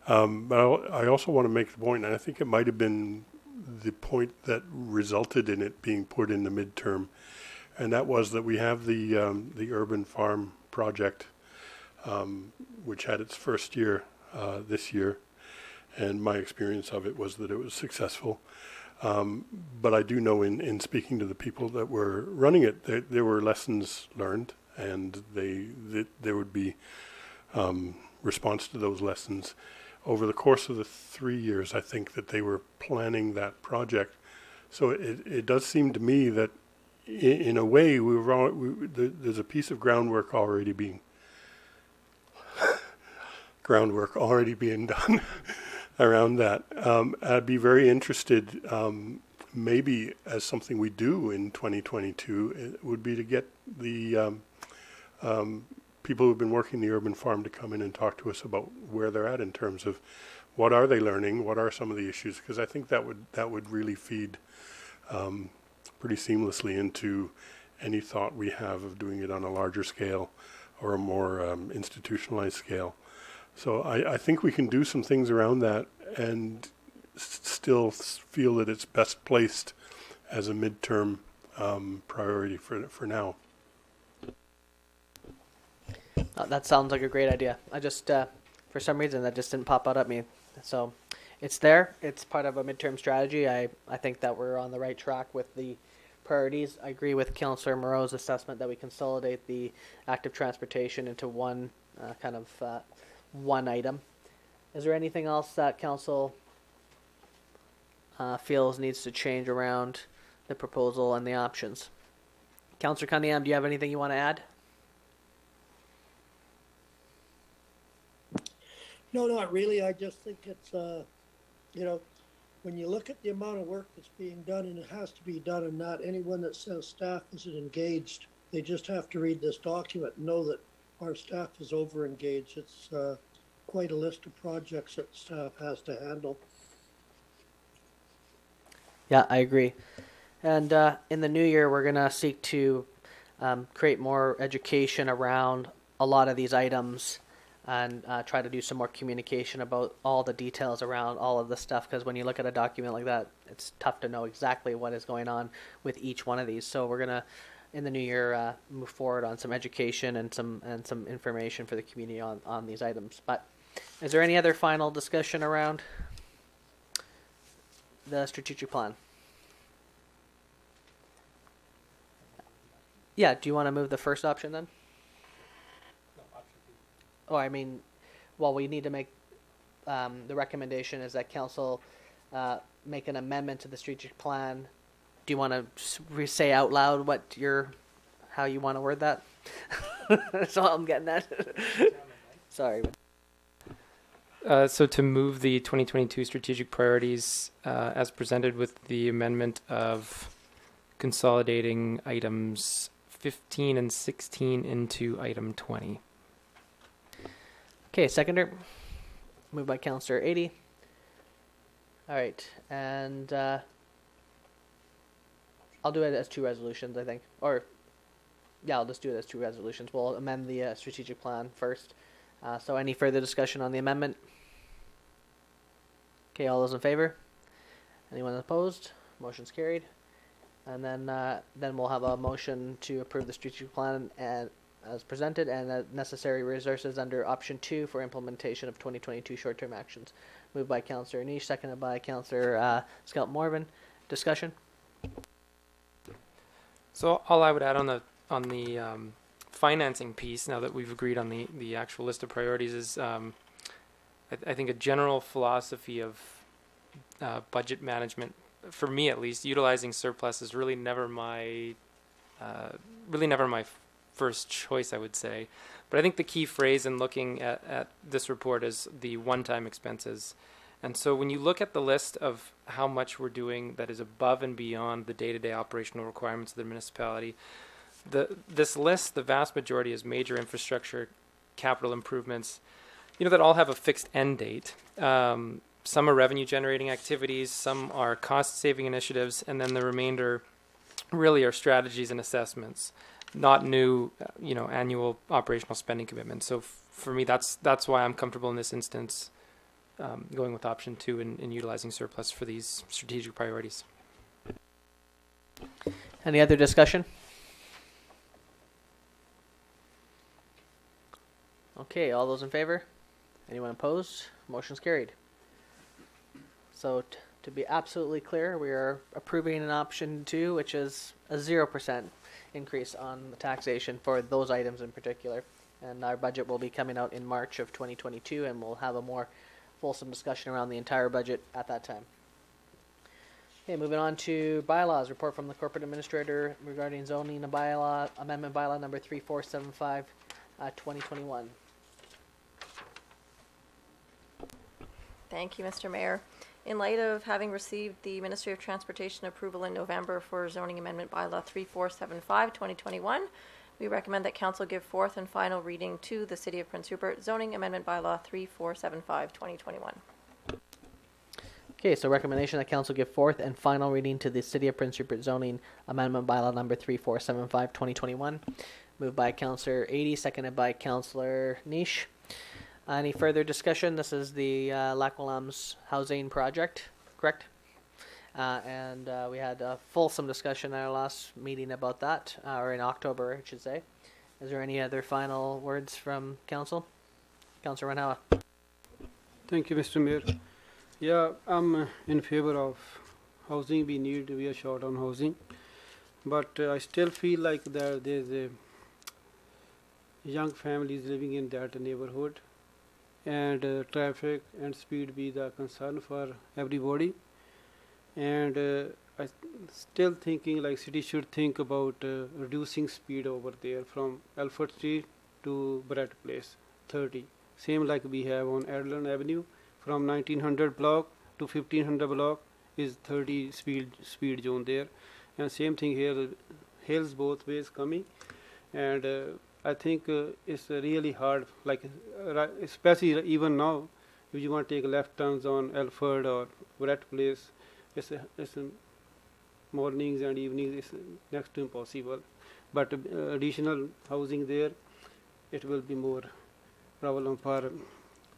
But I also want to make the point, and I think it might have been the point that resulted in it being put in the midterm, and that was that we have the urban farm project, which had its first year this year, and my experience of it was that it was successful. But I do know in speaking to the people that were running it, there were lessons learned, and there would be response to those lessons. Over the course of the 3 years, I think that they were planning that project. So it does seem to me that in a way there's a piece of groundwork already being done around that. I'd be very interested, maybe as something we do in 2022, it would be to get the people who've been working the urban farm to come in and talk to us about where they're at in terms of what are they learning, what are some of the issues, because I think that would really feed pretty seamlessly into any thought we have of doing it on a larger scale or a more institutionalized scale. So I think we can do some things around that and still feel that it's best placed as a midterm priority for now. That sounds like a great idea. I just, for some reason, that just didn't pop out at me. So it's there. It's part of a midterm strategy. I think that we're on the right track with the priorities. I agree with Councillor Moreau's assessment that we consolidate the active transportation into one one item. Is there anything else that council feels needs to change around the proposal and the options? Councillor Cunningham, do you have anything you want to add? No, not really. I just think it's, when you look at the amount of work that's being done, and it has to be done, and not anyone that says staff isn't engaged, they just have to read this document and know that our staff is over-engaged. It's quite a list of projects that staff has to handle. Yeah, I agree. And in the new year, we're going to seek to create more education around a lot of these items and try to do some more communication about all the details around all of this stuff, because when you look at a document like that, it's tough to know exactly what is going on with each one of these. So we're going to, in the new year, move forward on some education and some information for the community on these items. But is there any other final discussion around the strategic plan? Yeah, do you want to move the first option then? Oh, I mean, well, we need to make, the recommendation is that council make an amendment to the strategic plan. Do you want to say out loud how you want to word that? That's all I'm getting at. Sorry. So to move the 2022 strategic priorities as presented with the amendment of consolidating items 15 and 16 into item 20. Okay, seconder. Moved by Councillor 80. All right, and I'll do it as two resolutions, I think. Or, yeah, I'll just do it as two resolutions. We'll amend the strategic plan first. So any further discussion on the amendment? Okay, all those in favor? Anyone opposed? Motion's carried. And then we'll have a motion to approve the strategic plan and as presented and necessary resources under option 2 for implementation of 2022 short-term actions. Moved by Councillor Niche, seconded by Councillor Scout Morvan. Discussion? So all I would add on the financing piece, now that we've agreed on the actual list of priorities, is I think a general philosophy of budget management, for me at least, utilizing surplus is really never my first choice, I would say. But I think the key phrase in looking at this report is the one-time expenses. And so when you look at the list of how much we're doing that is above and beyond the day-to-day operational requirements of the municipality, this list, the vast majority is major infrastructure, capital improvements, that all have a fixed end date. Some are revenue-generating activities, some are cost-saving initiatives, and then the remainder really are strategies and assessments, not new, annual operational spending commitments. So for me, that's why I'm comfortable in this instance going with option 2 and utilizing surplus for these strategic priorities. Any other discussion? Okay, all those in favor? Anyone opposed? Motion's carried. So to be absolutely clear, we are approving an option 2, which is a 0% increase on the taxation for those items in particular. And our budget will be coming out in March of 2022, and we'll have a more fulsome discussion around the entire budget at that time. Okay, moving on to bylaws. Report from the corporate administrator regarding zoning and bylaw amendment bylaw number 3475, 2021. Thank you, Mr. Mayor. In light of having received the Ministry of Transportation approval in November for zoning amendment bylaw 3475, 2021, we recommend that council give fourth and final reading to the City of Prince Rupert zoning amendment bylaw 3475, 2021. Okay, so recommendation that council give fourth and final reading to the City of Prince Rupert zoning amendment bylaw number 3475, 2021. Moved by Councillor 80, seconded by Councillor Niche. Any further discussion? This is the Lac Willems housing project, correct? And we had a fulsome discussion at our last meeting about that, or in October, I should say. Is there any other final words from council? Councillor Ranhawa. Thank you, Mr. Mayor. Yeah, I'm in favor of housing. We are short on housing, but I still feel like there's a young families living in that neighborhood, and traffic and speed be the concern for everybody. And I still thinking like city should think about reducing speed over there from Alfred Street to Brett Place, 30. Same like we have on Adlon Avenue, from 1900 block to 1500 block is 30 speed zone there. And same thing here, hills both ways coming. And I think it's really hard, like especially even now, if you want to take left turns on Alfred or Brett Place, it's mornings and evenings is next to impossible. But additional housing there, it will be more problem for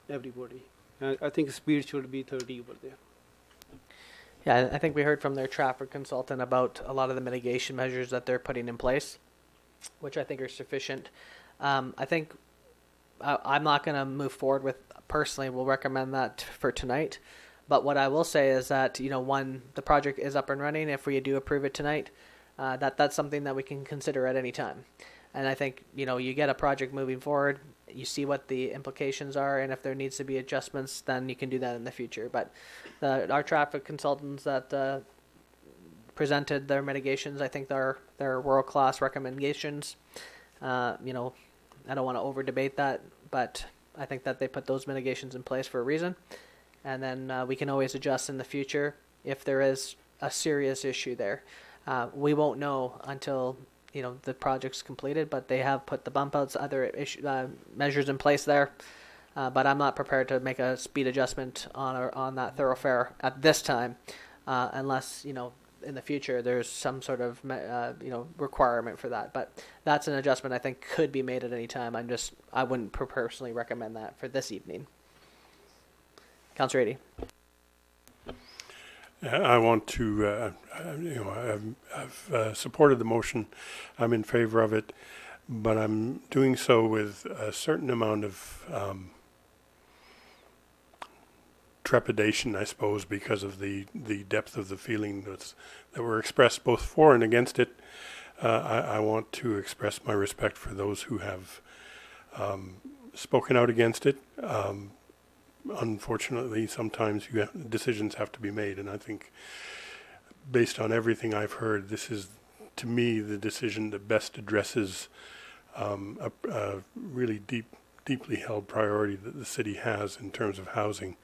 everybody. And I think speed should be 30 over there. Yeah, I think we heard from their traffic consultant about a lot of the mitigation measures that they're putting in place, which I think are sufficient. I think I'm not going to move forward with, personally, we'll recommend that for tonight. But what I will say is that, one, the project is up and running. If we do approve it tonight, that's something that we can consider at any time. And I think, you get a project moving forward, you see what the implications are, and if there needs to be adjustments, then you can do that in the future. But our traffic consultants that presented their mitigations, I think they're world-class recommendations. I don't want to over-debate that, but I think that they put those mitigations in place for a reason. And then we can always adjust in the future if there is a serious issue there. We won't know until the project's completed, but they have put the bump outs, other measures in place there. But I'm not prepared to make a speed adjustment on that thoroughfare at this time, unless in the future there's some sort of requirement for that. But that's an adjustment I think could be made at any time. I wouldn't personally recommend that for this evening. Councillor 80. I want to, I've supported the motion. I'm in favor of it, but I'm doing so with a certain amount of trepidation, I suppose, because of the depth of the feeling that were expressed both for and against it. I want to express my respect for those who have spoken out against it. Unfortunately, sometimes decisions have to be made, and I think, based on everything I've heard, this is, to me, the decision that best addresses a really deeply held priority that the city has in terms of housing.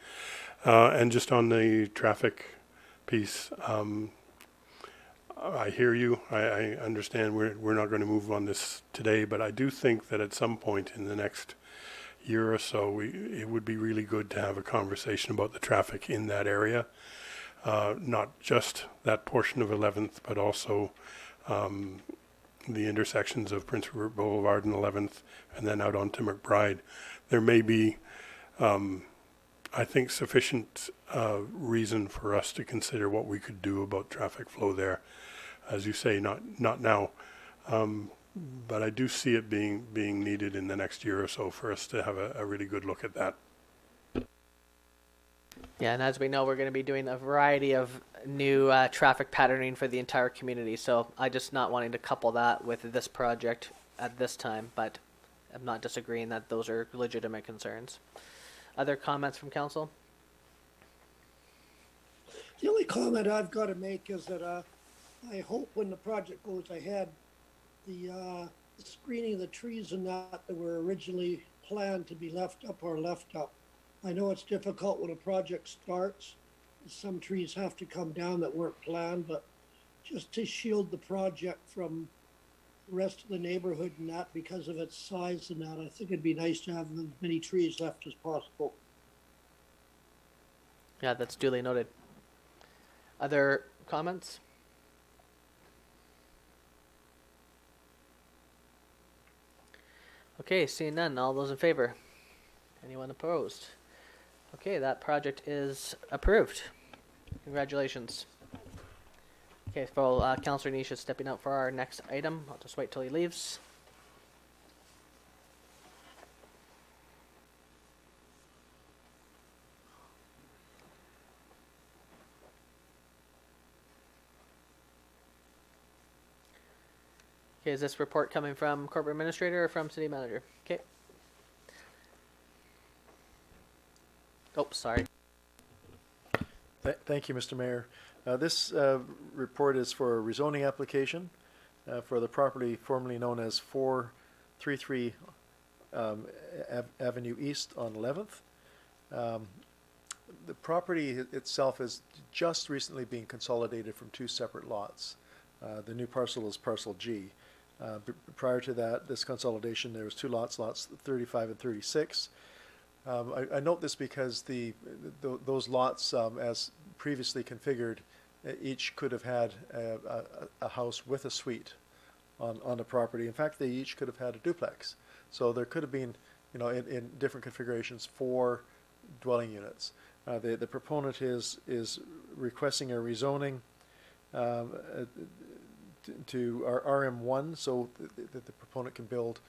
And just on the traffic piece, I hear you. I understand we're not going to move on this today, but I do think that at some point in the next year or so, it would be really good to have a conversation about the traffic in that area, not just that portion of 11th, but also the intersections of Prince Rupert Boulevard and 11th, and then out onto McBride. There may be, I think, sufficient reason for us to consider what we could do about traffic flow there. As you say, not now. But I do see it being needed in the next year or so for us to have a really good look at that. Yeah, and as we know, we're going to be doing a variety of new traffic patterning for the entire community. So I just not wanting to couple that with this project at this time, but I'm not disagreeing that those are legitimate concerns. Other comments from council? The only comment I've got to make is that I hope when the project goes ahead, the screening of the trees and that were originally planned to be left up are left up. I know it's difficult when a project starts. Some trees have to come down that weren't planned, but just to shield the project from the rest of the neighborhood and that because of its size and that, I think it'd be nice to have as many trees left as possible. Yeah, that's duly noted. Other comments? Okay, seeing none. All those in favor? Anyone opposed? Okay, that project is approved. Congratulations. Okay, so Councillor Nish is stepping out for our next item. I'll just wait till he leaves. Okay, is this report coming from corporate administrator or from city manager? Okay. Oh, sorry. Thank you, Mr. Mayor. This report is for a rezoning application for the property formerly known as 433 Avenue East on 11th. The property itself is just recently being consolidated from two separate lots. The new parcel is parcel G. Prior to that, this consolidation, there was two lots, lots 35 and 36. I note this because those lots, as previously configured, each could have had a house with a suite on the property. In fact, they each could have had a duplex. So there could have been, in different configurations, 4 dwelling units. The proponent is requesting a rezoning to RM1, so that the proponent can build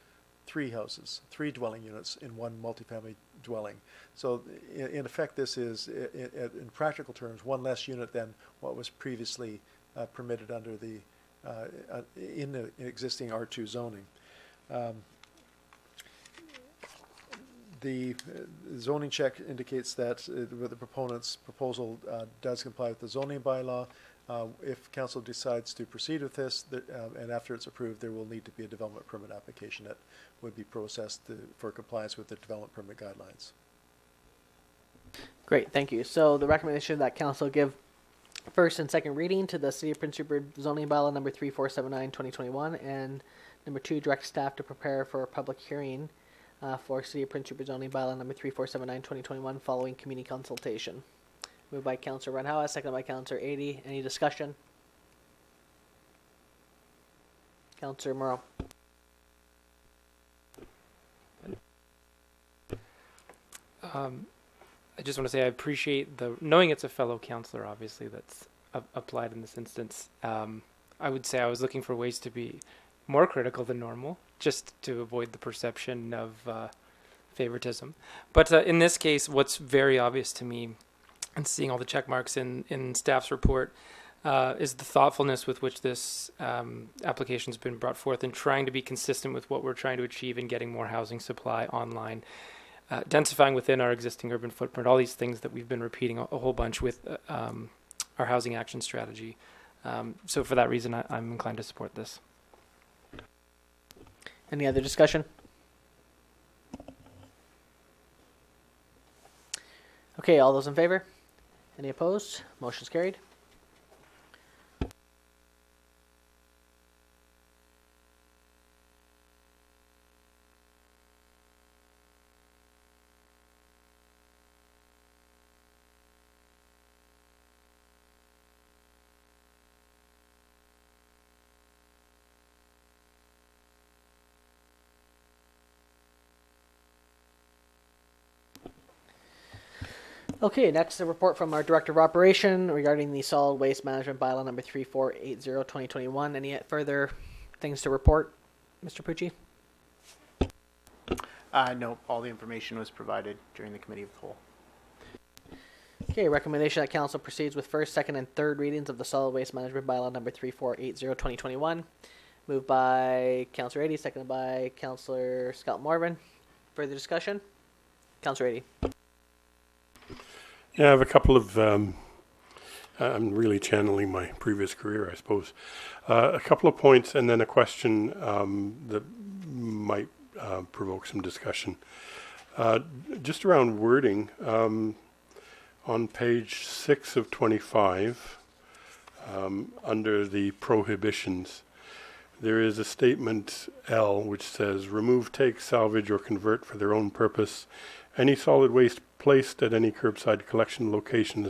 3 houses, 3 dwelling units in one multifamily dwelling. So in effect, this is, in practical terms, one less unit than what was previously permitted under the in the existing R2 zoning. The zoning check indicates that the proponent's proposal does comply with the zoning bylaw. If council decides to proceed with this, and after it's approved, there will need to be a development permit application that would be processed for compliance with the development permit guidelines. Great, thank you. So the recommendation that council give first and second reading to the City of Prince Rupert zoning bylaw number 3479/2021, and number 2, direct staff to prepare for a public hearing for City of Prince Rupert zoning bylaw number 3479/2021 following community consultation. Moved by Councillor Renhowa, seconded by Councillor Ady. Any discussion? Councillor Morrow. I just want to say I appreciate knowing it's a fellow counselor, obviously, that's applied in this instance. I would say I was looking for ways to be more critical than normal, just to avoid the perception of favoritism. But in this case, what's very obvious to me, and seeing all the check marks in staff's report, is the thoughtfulness with which this application's been brought forth and trying to be consistent with what we're trying to achieve in getting more housing supply online, densifying within our existing urban footprint, all these things that we've been repeating a whole bunch with our housing action strategy. So for that reason, I'm inclined to support this. Any other discussion? Okay, all those in favor? Any opposed? Motion's carried. Okay, next a report from our Director of Operation regarding the Solid Waste Management Bylaw number 3480/2021. Any further things to report, Mr. Pucci? No, all the information was provided during the committee of the whole. Okay, recommendation that council proceeds with first, second, and third readings of the Solid Waste Management Bylaw number 3480/2021. Moved by Councillor 80, seconded by Councillor Scott Morvan. Further discussion? Councillor 80. Yeah, I have a couple of, I'm really channeling my previous career, I suppose. A couple of points and then a question that might provoke some discussion. Just around wording, on page 6 of 25, under the prohibitions, there is a statement L which says, remove, take, salvage, or convert for their own purpose any solid waste placed at any curbside collection location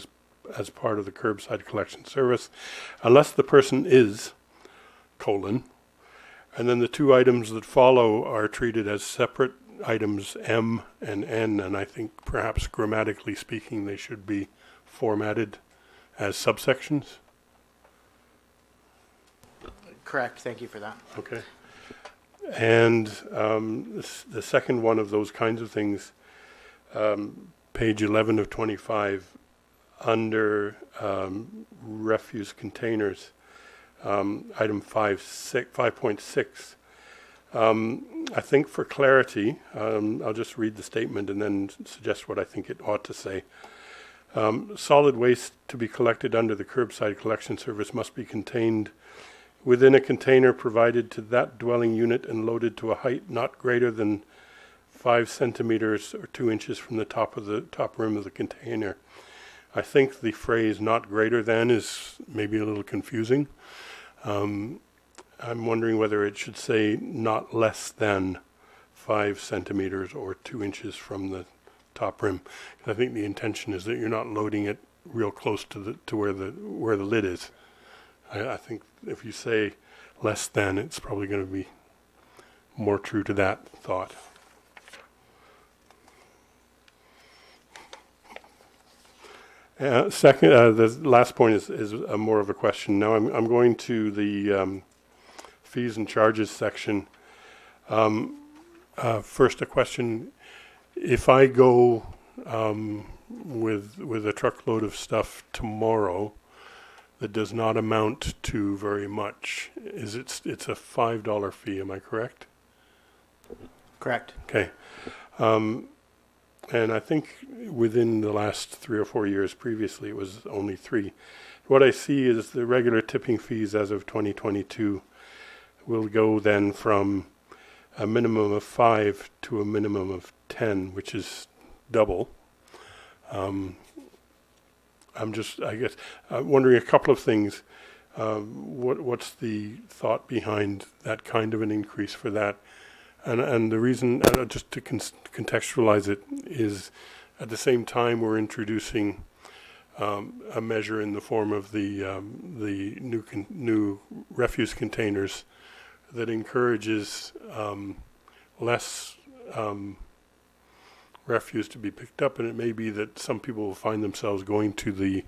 as part of the curbside collection service, unless the person is, and then the two items that follow are treated as separate items, M and N, and I think perhaps grammatically speaking they should be formatted as subsections. Correct, thank you for that. Okay. And the second one of those kinds of things, page 11 of 25, under refuse containers, item 5.6. I think for clarity, I'll just read the statement and then suggest what I think it ought to say. Solid waste to be collected under the curbside collection service must be contained within a container provided to that dwelling unit and loaded to a height not greater than 5 centimeters or 2 inches from the top rim of the container. I think the phrase not greater than is maybe a little confusing. I'm wondering whether it should say not less than 5 centimeters or 2 inches from the top rim. I think the intention is that you're not loading it real close to where the lid is. I think if you say less than, it's probably going to be more true to that thought. Second, the last point is more of a question. Now I'm going to the fees and charges section. First, a question: if I go with a truckload of stuff tomorrow that does not amount to very much, it's a $5 fee? Am I correct? Correct. Okay. And I think within the last 3 or 4 years previously, it was only 3. What I see is the regular tipping fees as of 2022 will go then from a minimum of 5 to a minimum of 10, which is double. I'm just, I guess, wondering a couple of things. What's the thought behind that kind of an increase for that? And the reason, just to contextualize it, is at the same time we're introducing a measure in the form of the new refuse containers that encourages less refuse to be picked up, and it may be that some people will find themselves going to the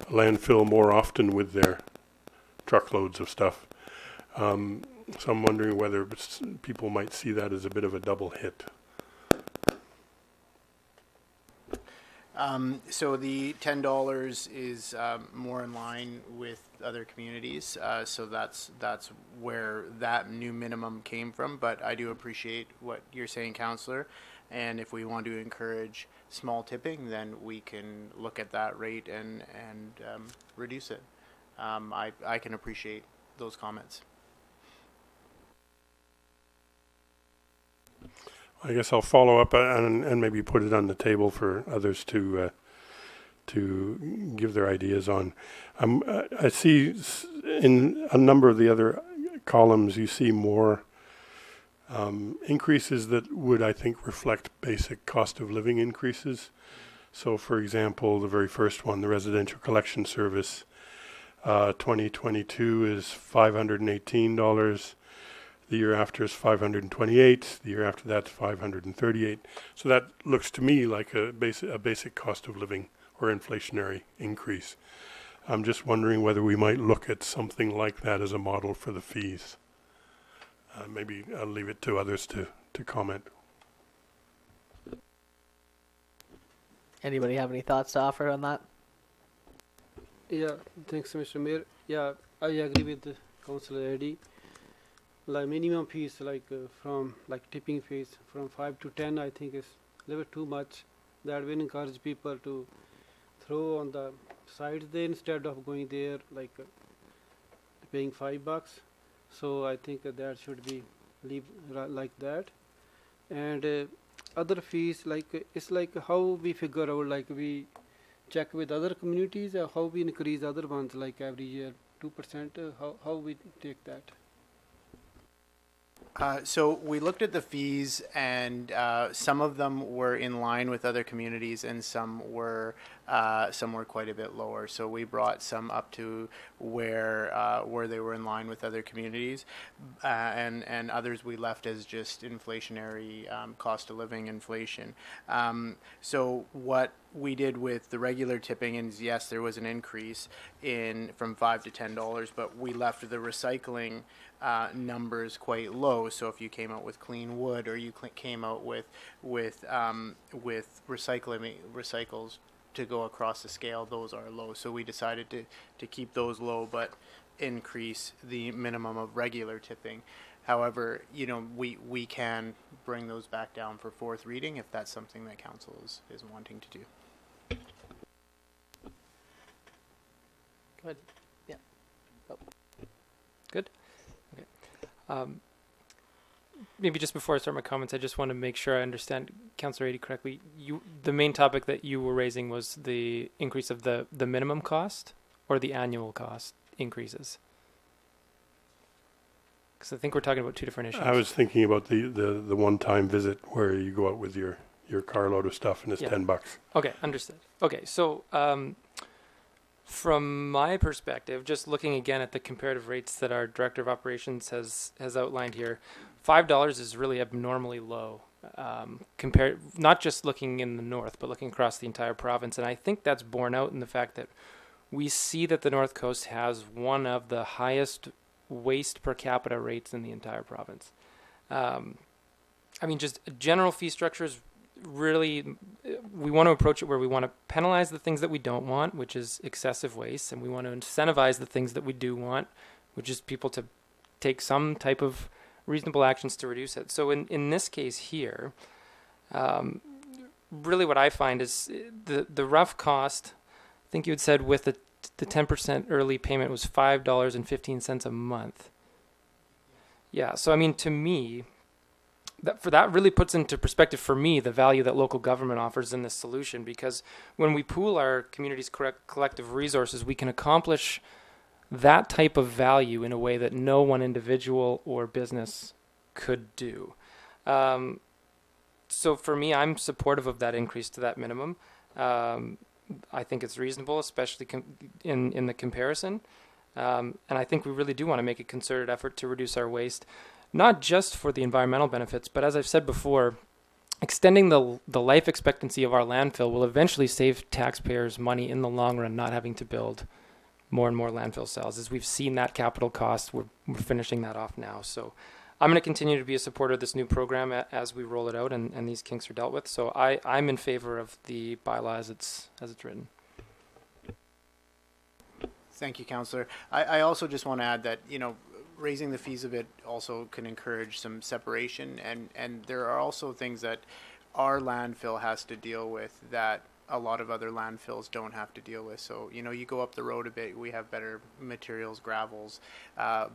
landfill more often with their truckloads of stuff. So I'm wondering whether people might see that as a bit of a double hit. So the $10 is more in line with other communities. So that's where that new minimum came from. But I do appreciate what you're saying, Councillor. And if we want to encourage small tipping, then we can look at that rate and reduce it. I can appreciate those comments. I guess I'll follow up and maybe put it on the table for others to give their ideas on. I see in a number of the other columns, you see more increases that would, I think, reflect basic cost of living increases. So, for example, the very first one, the residential collection service, 2022 is $518. The year after is $528. The year after that's $538. So that looks to me like a basic cost of living or inflationary increase. I'm just wondering whether we might look at something like that as a model for the fees. Maybe I'll leave it to others to comment. Anybody have any thoughts to offer on that? Yeah, thanks, Mr. Mayor. Yeah, I agree with Councillor Eddy. Like minimum fees, from tipping fees from 5 to 10, I think is a little bit too much. That will encourage people to throw on the sides there instead of going there paying $5. So I think that should be leave like that. And other fees, it's like how we figure out, we check with other communities, how we increase other ones, every year 2%. How we take that? So we looked at the fees, and some of them were in line with other communities, and some were quite a bit lower. So we brought some up to where they were in line with other communities, and others we left as just inflationary cost of living inflation. So what we did with the regular tipping is, yes, there was an increase from $5 to $10, but we left the recycling numbers quite low. So if you came out with clean wood, or you came out with recycles to go across the scale, those are low. So we decided to keep those low, but increase the minimum of regular tipping. However, we can bring those back down for fourth reading if that's something that council is wanting to do. Good. Yeah. Oh. Good. Okay. Maybe just before I start my comments, I just want to make sure I understand Councillor Eddy correctly. The main topic that you were raising was the increase of the minimum cost or the annual cost increases? Because I think we're talking about two different issues. I was thinking about the one-time visit where you go out with your carload of stuff and it's $10. Okay, understood. Okay, so from my perspective, just looking again at the comparative rates that our Director of Operations has outlined here, $5 is really abnormally low, compared, not just looking in the north, but looking across the entire province. And I think that's borne out in the fact that we see that the North Coast has one of the highest waste per capita rates in the entire province. Just general fee structures, really, we want to approach it where we want to penalize the things that we don't want, which is excessive waste, and we want to incentivize the things that we do want, which is people to take some type of reasonable actions to reduce it. So in this case here, really what I find is the rough cost, I think you had said with the 10% early payment was $5.15 a month. Yeah, so to me, that really puts into perspective for me the value that local government offers in this solution, because when we pool our community's collective resources, we can accomplish that type of value in a way that no one individual or business could do. So for me, I'm supportive of that increase to that minimum. I think it's reasonable, especially in the comparison. And I think we really do want to make a concerted effort to reduce our waste, not just for the environmental benefits, but as I've said before, extending the life expectancy of our landfill will eventually save taxpayers money in the long run, not having to build more and more landfill cells. As we've seen that capital cost, we're finishing that off now. So I'm going to continue to be a supporter of this new program as we roll it out and these kinks are dealt with. So I'm in favor of the bylaw as it's written. Thank you, Councillor. I also just want to add that, you know, raising the fees a bit also can encourage some separation, and there are also things that our landfill has to deal with that a lot of other landfills don't have to deal with. So, you know, you go up the road a bit, we have better materials, gravels,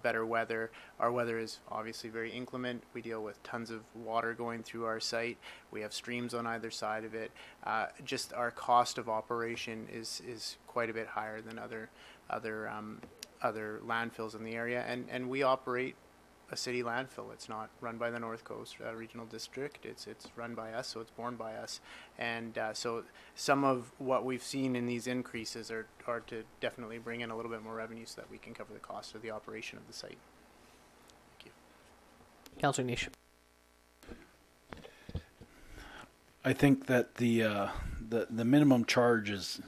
better weather. Our weather is obviously very inclement. We deal with tons of water going through our site. We have streams on either side of it. Just our cost of operation is quite a bit higher than other landfills in the area, and we operate a city landfill. It's not run by the North Coast Regional District. It's run by us, so it's borne by us. And so some of what we've seen in these increases are to definitely bring in a little bit more revenue so that we can cover the cost of the operation of the site. Thank you. Councillor Nish. I think that the minimum charge is,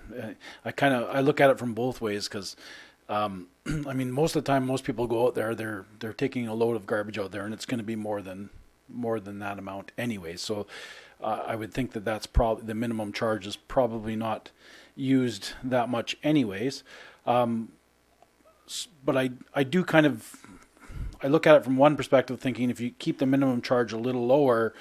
I look at it from both ways, because I mean, most of the time, most people go out there, they're taking a load of garbage out there, and it's going to be more than that amount anyway. So I would think that that's probably the minimum charge is probably not used that much anyways. But I do kind of, I look at it from one perspective, thinking if you keep the minimum charge a little lower,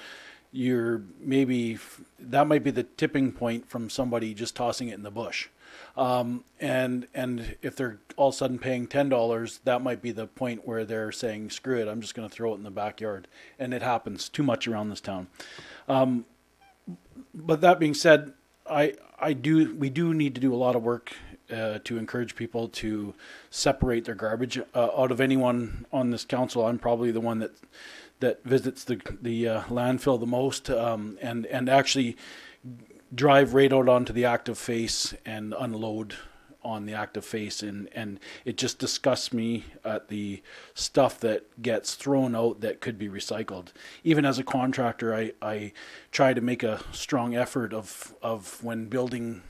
that might be the tipping point from somebody just tossing it in the bush. And if they're all of a sudden paying $10, that might be the point where they're saying, screw it, I'm just going to throw it in the backyard. And it happens too much around this town. But that being said, we do need to do a lot of work to encourage people to separate their garbage. Out of anyone on this council, I'm probably the one that visits the landfill the most, and actually drive right out onto the active face and unload on the active face, and it just disgusts me at the stuff that gets thrown out that could be recycled. Even as a contractor, I try to make a strong effort of when building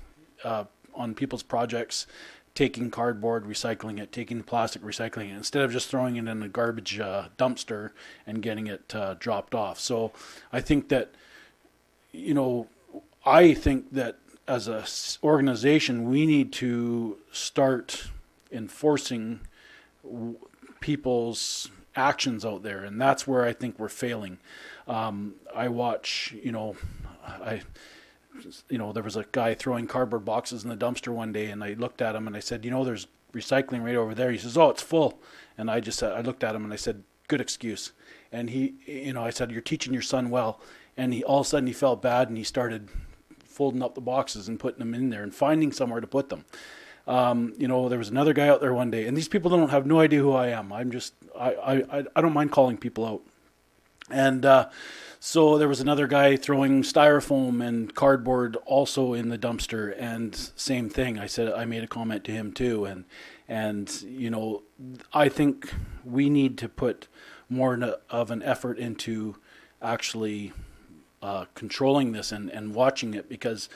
on people's projects, taking cardboard, recycling it, taking plastic, recycling it, instead of just throwing it in a garbage dumpster and getting it dropped off. So I think that, I think that as a organization, we need to start enforcing people's actions out there, and that's where I think we're failing. I watch, there was a guy throwing cardboard boxes in the dumpster one day, and I looked at him and I said, there's recycling right over there. He says, oh, it's full. And I looked at him and I said, good excuse. And he, I said, you're teaching your son well. And all of a sudden he felt bad, and he started folding up the boxes and putting them in there and finding somewhere to put them. There was another guy out there one day, and these people don't have no idea who I am. I don't mind calling people out. And so there was another guy throwing styrofoam and cardboard also in the dumpster, and same thing. I made a comment to him too, and I think we need to put more of an effort into actually controlling this and watching it, because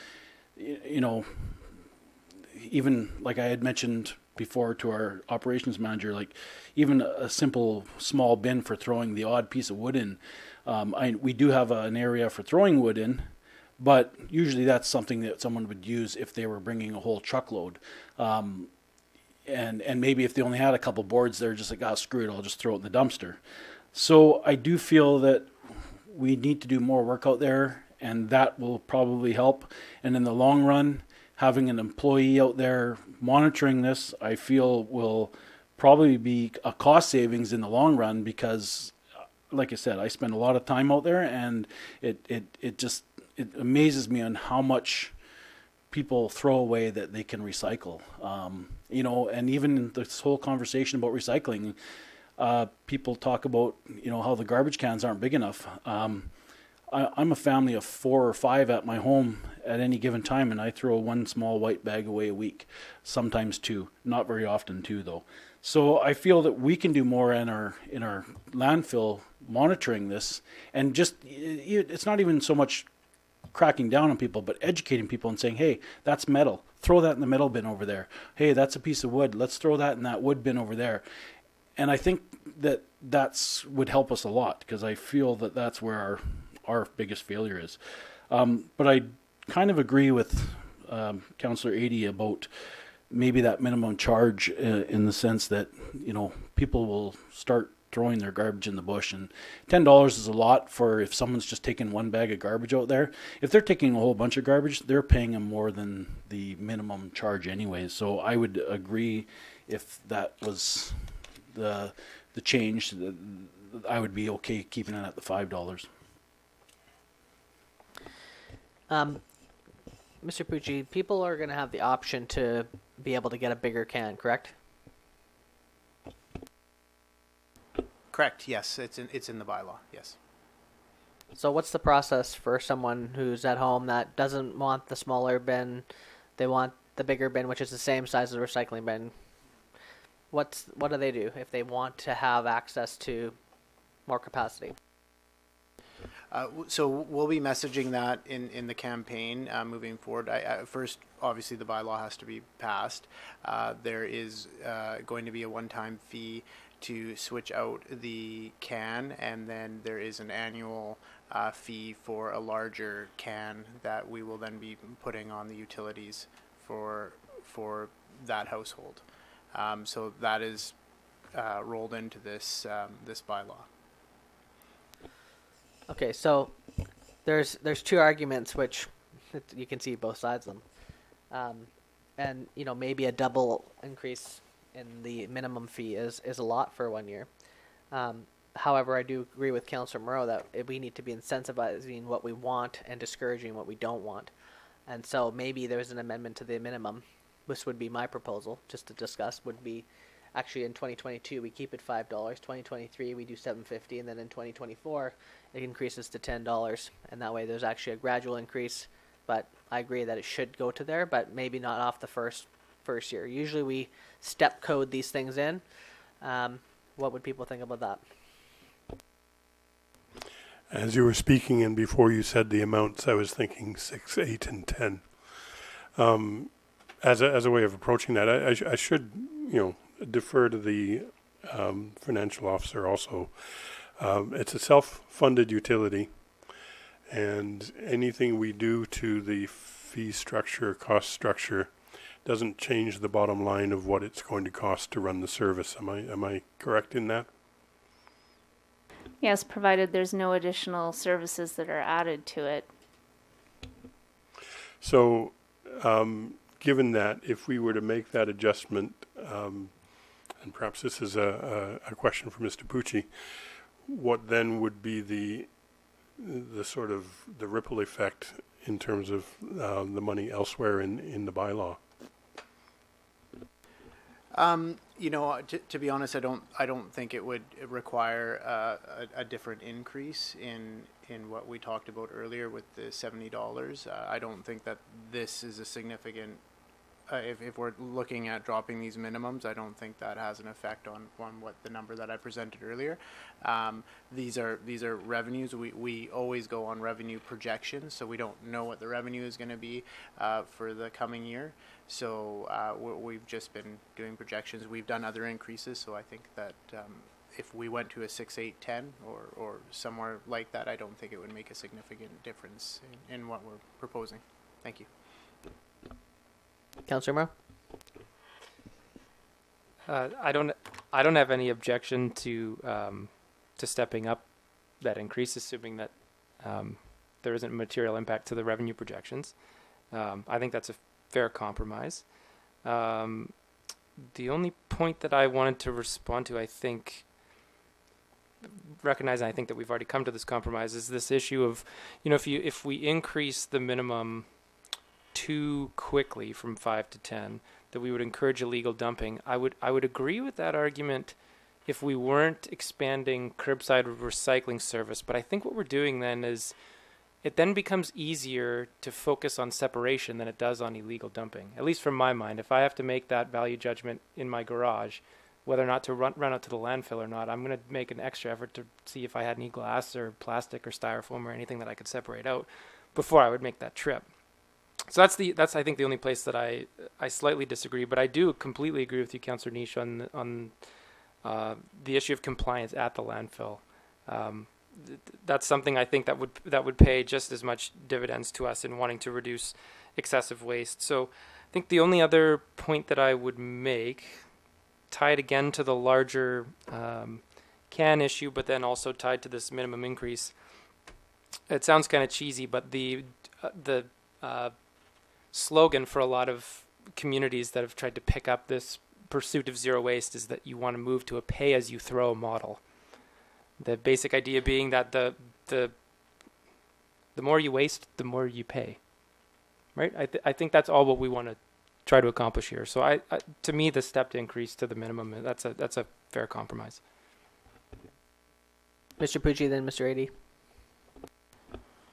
even like I had mentioned before to our operations manager, like even a simple small bin for throwing the odd piece of wood in. We do have an area for throwing wood in, but usually that's something that someone would use if they were bringing a whole truckload. And maybe if they only had a couple boards, they're just like, screw it, I'll just throw it in the dumpster. So I do feel that we need to do more work out there, and that will probably help. And in the long run, having an employee out there monitoring this, I feel will probably be a cost savings in the long run, because like I said, I spend a lot of time out there, and it amazes me on how much people throw away that they can recycle. And even this whole conversation about recycling, people talk about, how the garbage cans aren't big enough. I'm a family of 4 or 5 at my home at any given time, and I throw one small white bag away a week, sometimes 2, not very often 2 though. So I feel that we can do more in our landfill monitoring this, and just it's not even so much cracking down on people, but educating people and saying, hey, that's metal. Throw that in the metal bin over there. Hey, that's a piece of wood. Let's throw that in that wood bin over there. And I think that would help us a lot, because I feel that that's where our biggest failure is. But I kind of agree with Councillor Adie about maybe that minimum charge in the sense that, people will start throwing their garbage in the bush, and $10 is a lot for if someone's just taking one bag of garbage out there. If they're taking a whole bunch of garbage, they're paying them more than the minimum charge anyways. So I would agree if that was the change, I would be okay keeping it at the $5. Mr. Pucci, people are going to have the option to be able to get a bigger can, correct? Correct, yes, it's in the bylaw, yes. So what's the process for someone who's at home that doesn't want the smaller bin, they want the bigger bin, which is the same size as the recycling bin? What do they do if they want to have access to more capacity? So we'll be messaging that in the campaign moving forward. First, obviously, the bylaw has to be passed. There is going to be a one-time fee to switch out the can, and then there is an annual fee for a larger can that we will then be putting on the utilities for that household. So that is rolled into this bylaw. Okay, so there's two arguments which you can see both sides of them, and maybe a double increase in the minimum fee is a lot for 1 year. However, I do agree with Councillor Moreau that we need to be incentivizing what we want and discouraging what we don't want, and so maybe there's an amendment to the minimum. This would be my proposal, just to discuss. Would be actually in 2022 we keep it $5, 2023 we do $7.50, and then in 2024 it increases to $10, and that way there's actually a gradual increase. But I agree that it should go to there, but maybe not off the first year. Usually we step code these things in. What would people think about that? As you were speaking and before you said the amounts, I was thinking 6, 8, and 10. As a way of approaching that, I should defer to the financial officer also. It's a self-funded utility, and anything we do to the fee structure, cost structure, doesn't change the bottom line of what it's going to cost to run the service. Am I correct in that? Yes, provided there's no additional services that are added to it. So, given that, if we were to make that adjustment, and perhaps this is a question for Mr. Pucci, what then would be the sort of the ripple effect in terms of the money elsewhere in the bylaw? To be honest, I don't think it would require a different increase in what we talked about earlier with the $70. I don't think that this is a significant. If we're looking at dropping these minimums, I don't think that has an effect on what the number that I presented earlier. These are revenues. We always go on revenue projections, so we don't know what the revenue is going to be for the coming year. So we've just been doing projections. We've done other increases, so I think that if we went to a 6, 8, 10 or somewhere like that, I don't think it would make a significant difference in what we're proposing. Thank you. Councillor Moore? I don't have any objection to stepping up that increase, assuming that there isn't material impact to the revenue projections. I think that's a fair compromise. The only point that I wanted to respond to, I think, recognizing I think that we've already come to this compromise, is this issue of, if we increase the minimum too quickly from 5 to 10, that we would encourage illegal dumping. I would agree with that argument if we weren't expanding curbside recycling service, but I think what we're doing then is it then becomes easier to focus on separation than it does on illegal dumping. At least from my mind, if I have to make that value judgment in my garage, whether or not to run out to the landfill or not. I'm going to make an extra effort to see if I had any glass or plastic or styrofoam or anything that I could separate out before I would make that trip. So that's I think the only place that I slightly disagree, but I do completely agree with you, Councillor Niche, on the issue of compliance at the landfill. That's something I think that would pay just as much dividends to us in wanting to reduce excessive waste. So I think the only other point that I would make, tied again to the larger can issue, but then also tied to this minimum increase. It sounds kind of cheesy, but the slogan for a lot of communities that have tried to pick up this pursuit of zero waste is that you want to move to a pay-as-you-throw model. The basic idea being that the more you waste, the more you pay. Right? I think that's all what we want to try to accomplish here. So I to me, the stepped increase to the minimum, that's a fair compromise. Mr. Pucci, then Mr. Ady.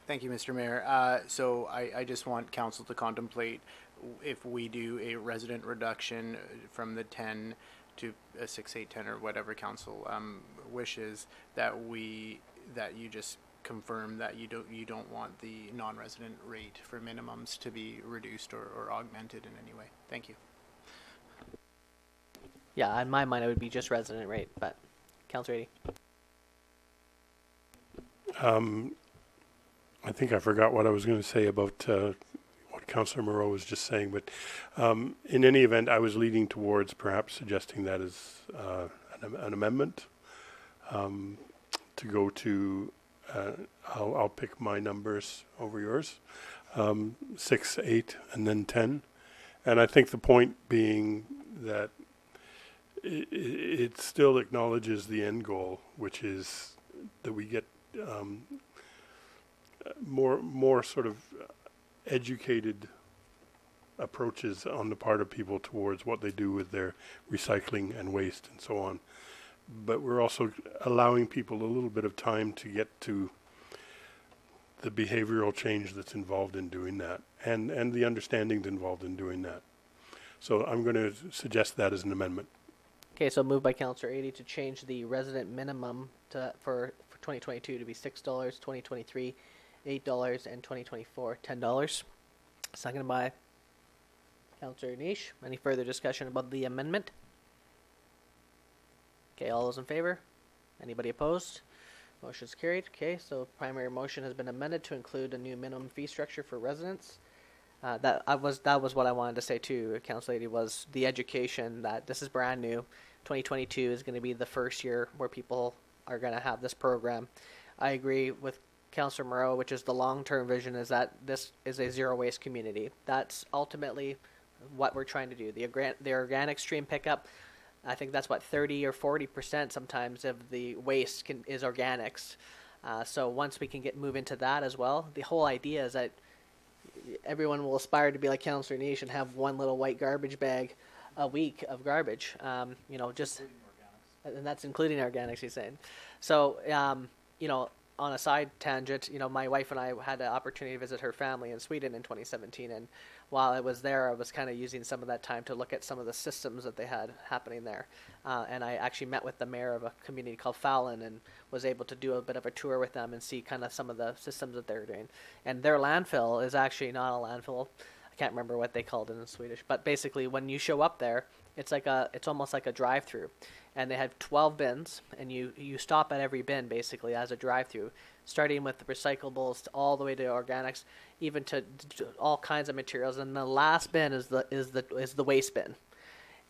Thank you, Mr. Mayor. So I just want council to contemplate if we do a resident reduction from the 10 to a 6, 8, 10 or whatever council wishes, that you just confirm that you don't want the non-resident rate for minimums to be reduced or augmented in any way. Thank you. Yeah, in my mind, it would be just resident rate, but Councillor Ady. I think I forgot what I was going to say about what Councillor Moreau was just saying, but in any event, I was leading towards perhaps suggesting that as an amendment to go to, I'll pick my numbers over yours, 6, 8, and then 10. And I think the point being that it still acknowledges the end goal, which is that we get more sort of educated approaches on the part of people towards what they do with their recycling and waste and so on. But we're also allowing people a little bit of time to get to the behavioral change that's involved in doing that and the understanding involved in doing that. So I'm going to suggest that as an amendment. Okay, so moved by Councillor Ady to change the resident minimum for 2022 to be $6, 2023 $8, and 2024 $10. Seconded by Councillor Niche. Any further discussion about the amendment? Okay, all those in favor? Anybody opposed? Motion's carried. Okay, so primary motion has been amended to include a new minimum fee structure for residents. That was what I wanted to say too, Councillor Ady, was the education that this is brand new. 2022 is going to be the first year where people are going to have this program. I agree with Councillor Moreau, which is the long-term vision, is that this is a zero-waste community. That's ultimately what we're trying to do. The organic stream pickup, I think that's what 30 or 40% sometimes of the waste is organics. So once we can move into that as well, the whole idea is that everyone will aspire to be like Councillor Niche and have one little white garbage bag a week of garbage. Just and that's including organics, he's saying. So on a side tangent, my wife and I had the opportunity to visit her family in Sweden in 2017, and while I was there, I was kind of using some of that time to look at some of the systems that they had happening there. And I actually met with the mayor of a community called Fallon and was able to do a bit of a tour with them and see kind of some of the systems that they're doing. And their landfill is actually not a landfill. I can't remember what they called it in Swedish, but basically when you show up there, it's almost like a drive-through. And they have 12 bins, and you stop at every bin basically as a drive-through, starting with the recyclables all the way to organics, even to all kinds of materials. And the last bin is the waste bin,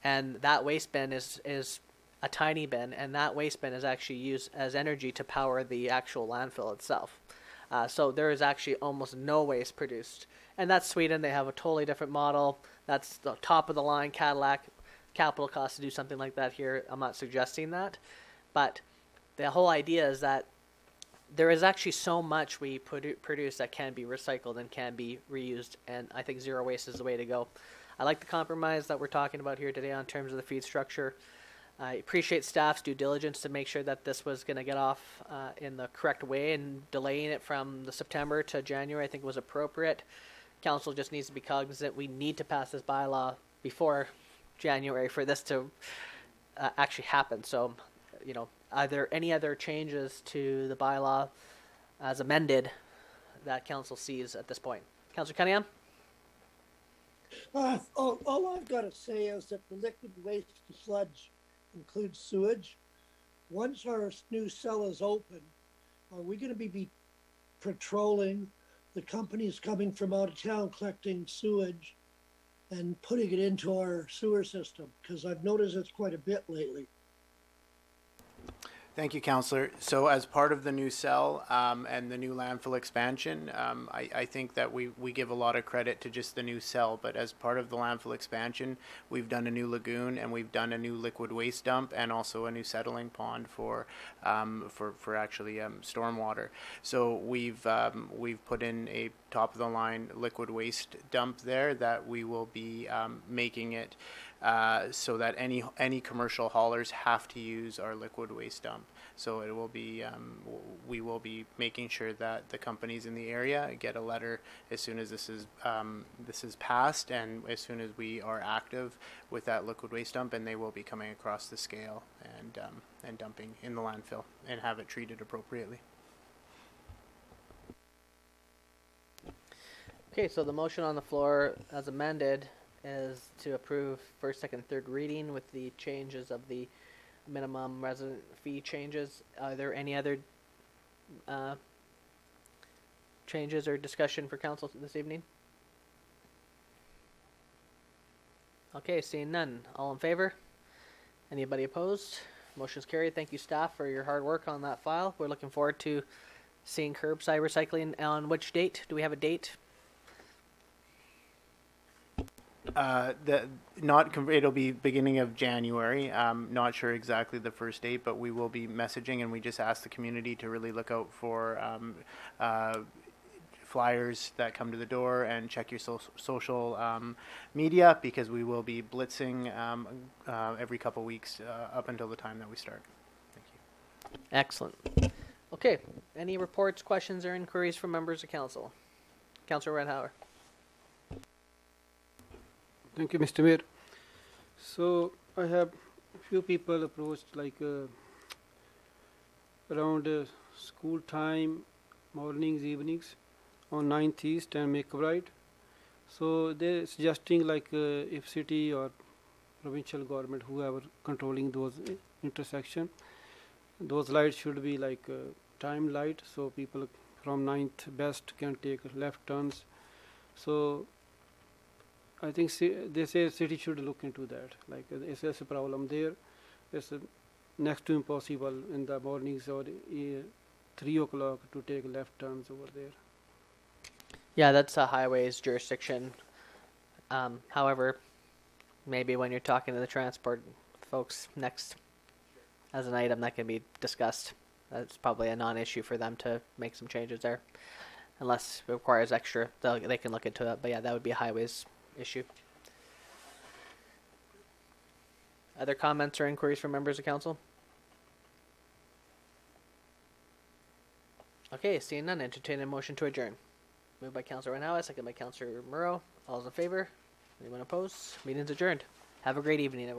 and that waste bin is a tiny bin, and that waste bin is actually used as energy to power the actual landfill itself. So there is actually almost no waste produced, and that's Sweden. They have a totally different model. That's the top of the line Cadillac. Capital cost to do something like that here. I'm not suggesting that, but the whole idea is that there is actually so much we produce that can be recycled and can be reused, and I think zero waste is the way to go. I like the compromise that we're talking about here today on terms of the feed structure. I appreciate staff's due diligence to make sure that this was going to get off in the correct way, and delaying it from the September to January I think was appropriate. Council just needs to be cognizant we need to pass this bylaw before January for this to actually happen. So, are there any other changes to the bylaw as amended that council sees at this point? Councillor Cunningham? All I've got to say is that the liquid waste to sludge includes sewage. Once our new cell is open, are we going to be patrolling the companies coming from out of town collecting sewage and putting it into our sewer system? Because I've noticed it's quite a bit lately. Thank you, Councillor. So as part of the new cell and the new landfill expansion, I think that we give a lot of credit to just the new cell, but as part of the landfill expansion, we've done a new lagoon and we've done a new liquid waste dump and also a new settling pond for actually stormwater. So we've put in a top of the line liquid waste dump there that we will be making it so that any commercial haulers have to use our liquid waste dump. So it will be, we will be making sure that the companies in the area get a letter as soon as this is passed, and as soon as we are active with that liquid waste dump, and they will be coming across the scale and dumping in the landfill and have it treated appropriately. Okay, so the motion on the floor as amended is to approve first, second, third reading with the changes of the minimum resident fee changes. Are there any other changes or discussion for council this evening? Okay, seeing none. All in favor? Anybody opposed? Motion's carried. Thank you, staff, for your hard work on that file. We're looking forward to seeing curbside recycling. On which date? Do we have a date? It'll be beginning of January. Not sure exactly the first date, but we will be messaging, and we just ask the community to really look out for flyers that come to the door and check your social media, because we will be blitzing every couple weeks up until the time that we start. Thank you. Excellent. Okay, any reports, questions, or inquiries from members of council? Councillor Redhauer. Thank you, Mr. Mayor. So I have a few people approached around school time, mornings, evenings on 9th East and McBride. So they're suggesting if city or provincial government, whoever controlling those intersection, those lights should be time light, so people from 9th best can take left turns. So I think they say city should look into that. It's a problem there. It's next to impossible in the mornings or 3 o'clock to take left turns over there. Yeah, that's a highways jurisdiction. However, maybe when you're talking to the transport folks next as an item that can be discussed, that's probably a non-issue for them to make some changes there. Unless it requires extra, they can look into it. But yeah, that would be a highways issue. Other comments or inquiries from members of council? Okay, seeing none, entertain a motion to adjourn. Moved by Councillor Renhowa, second by Councillor Murrow. All those in favor? Anyone opposed? Meeting's adjourned. Have a great evening, everyone.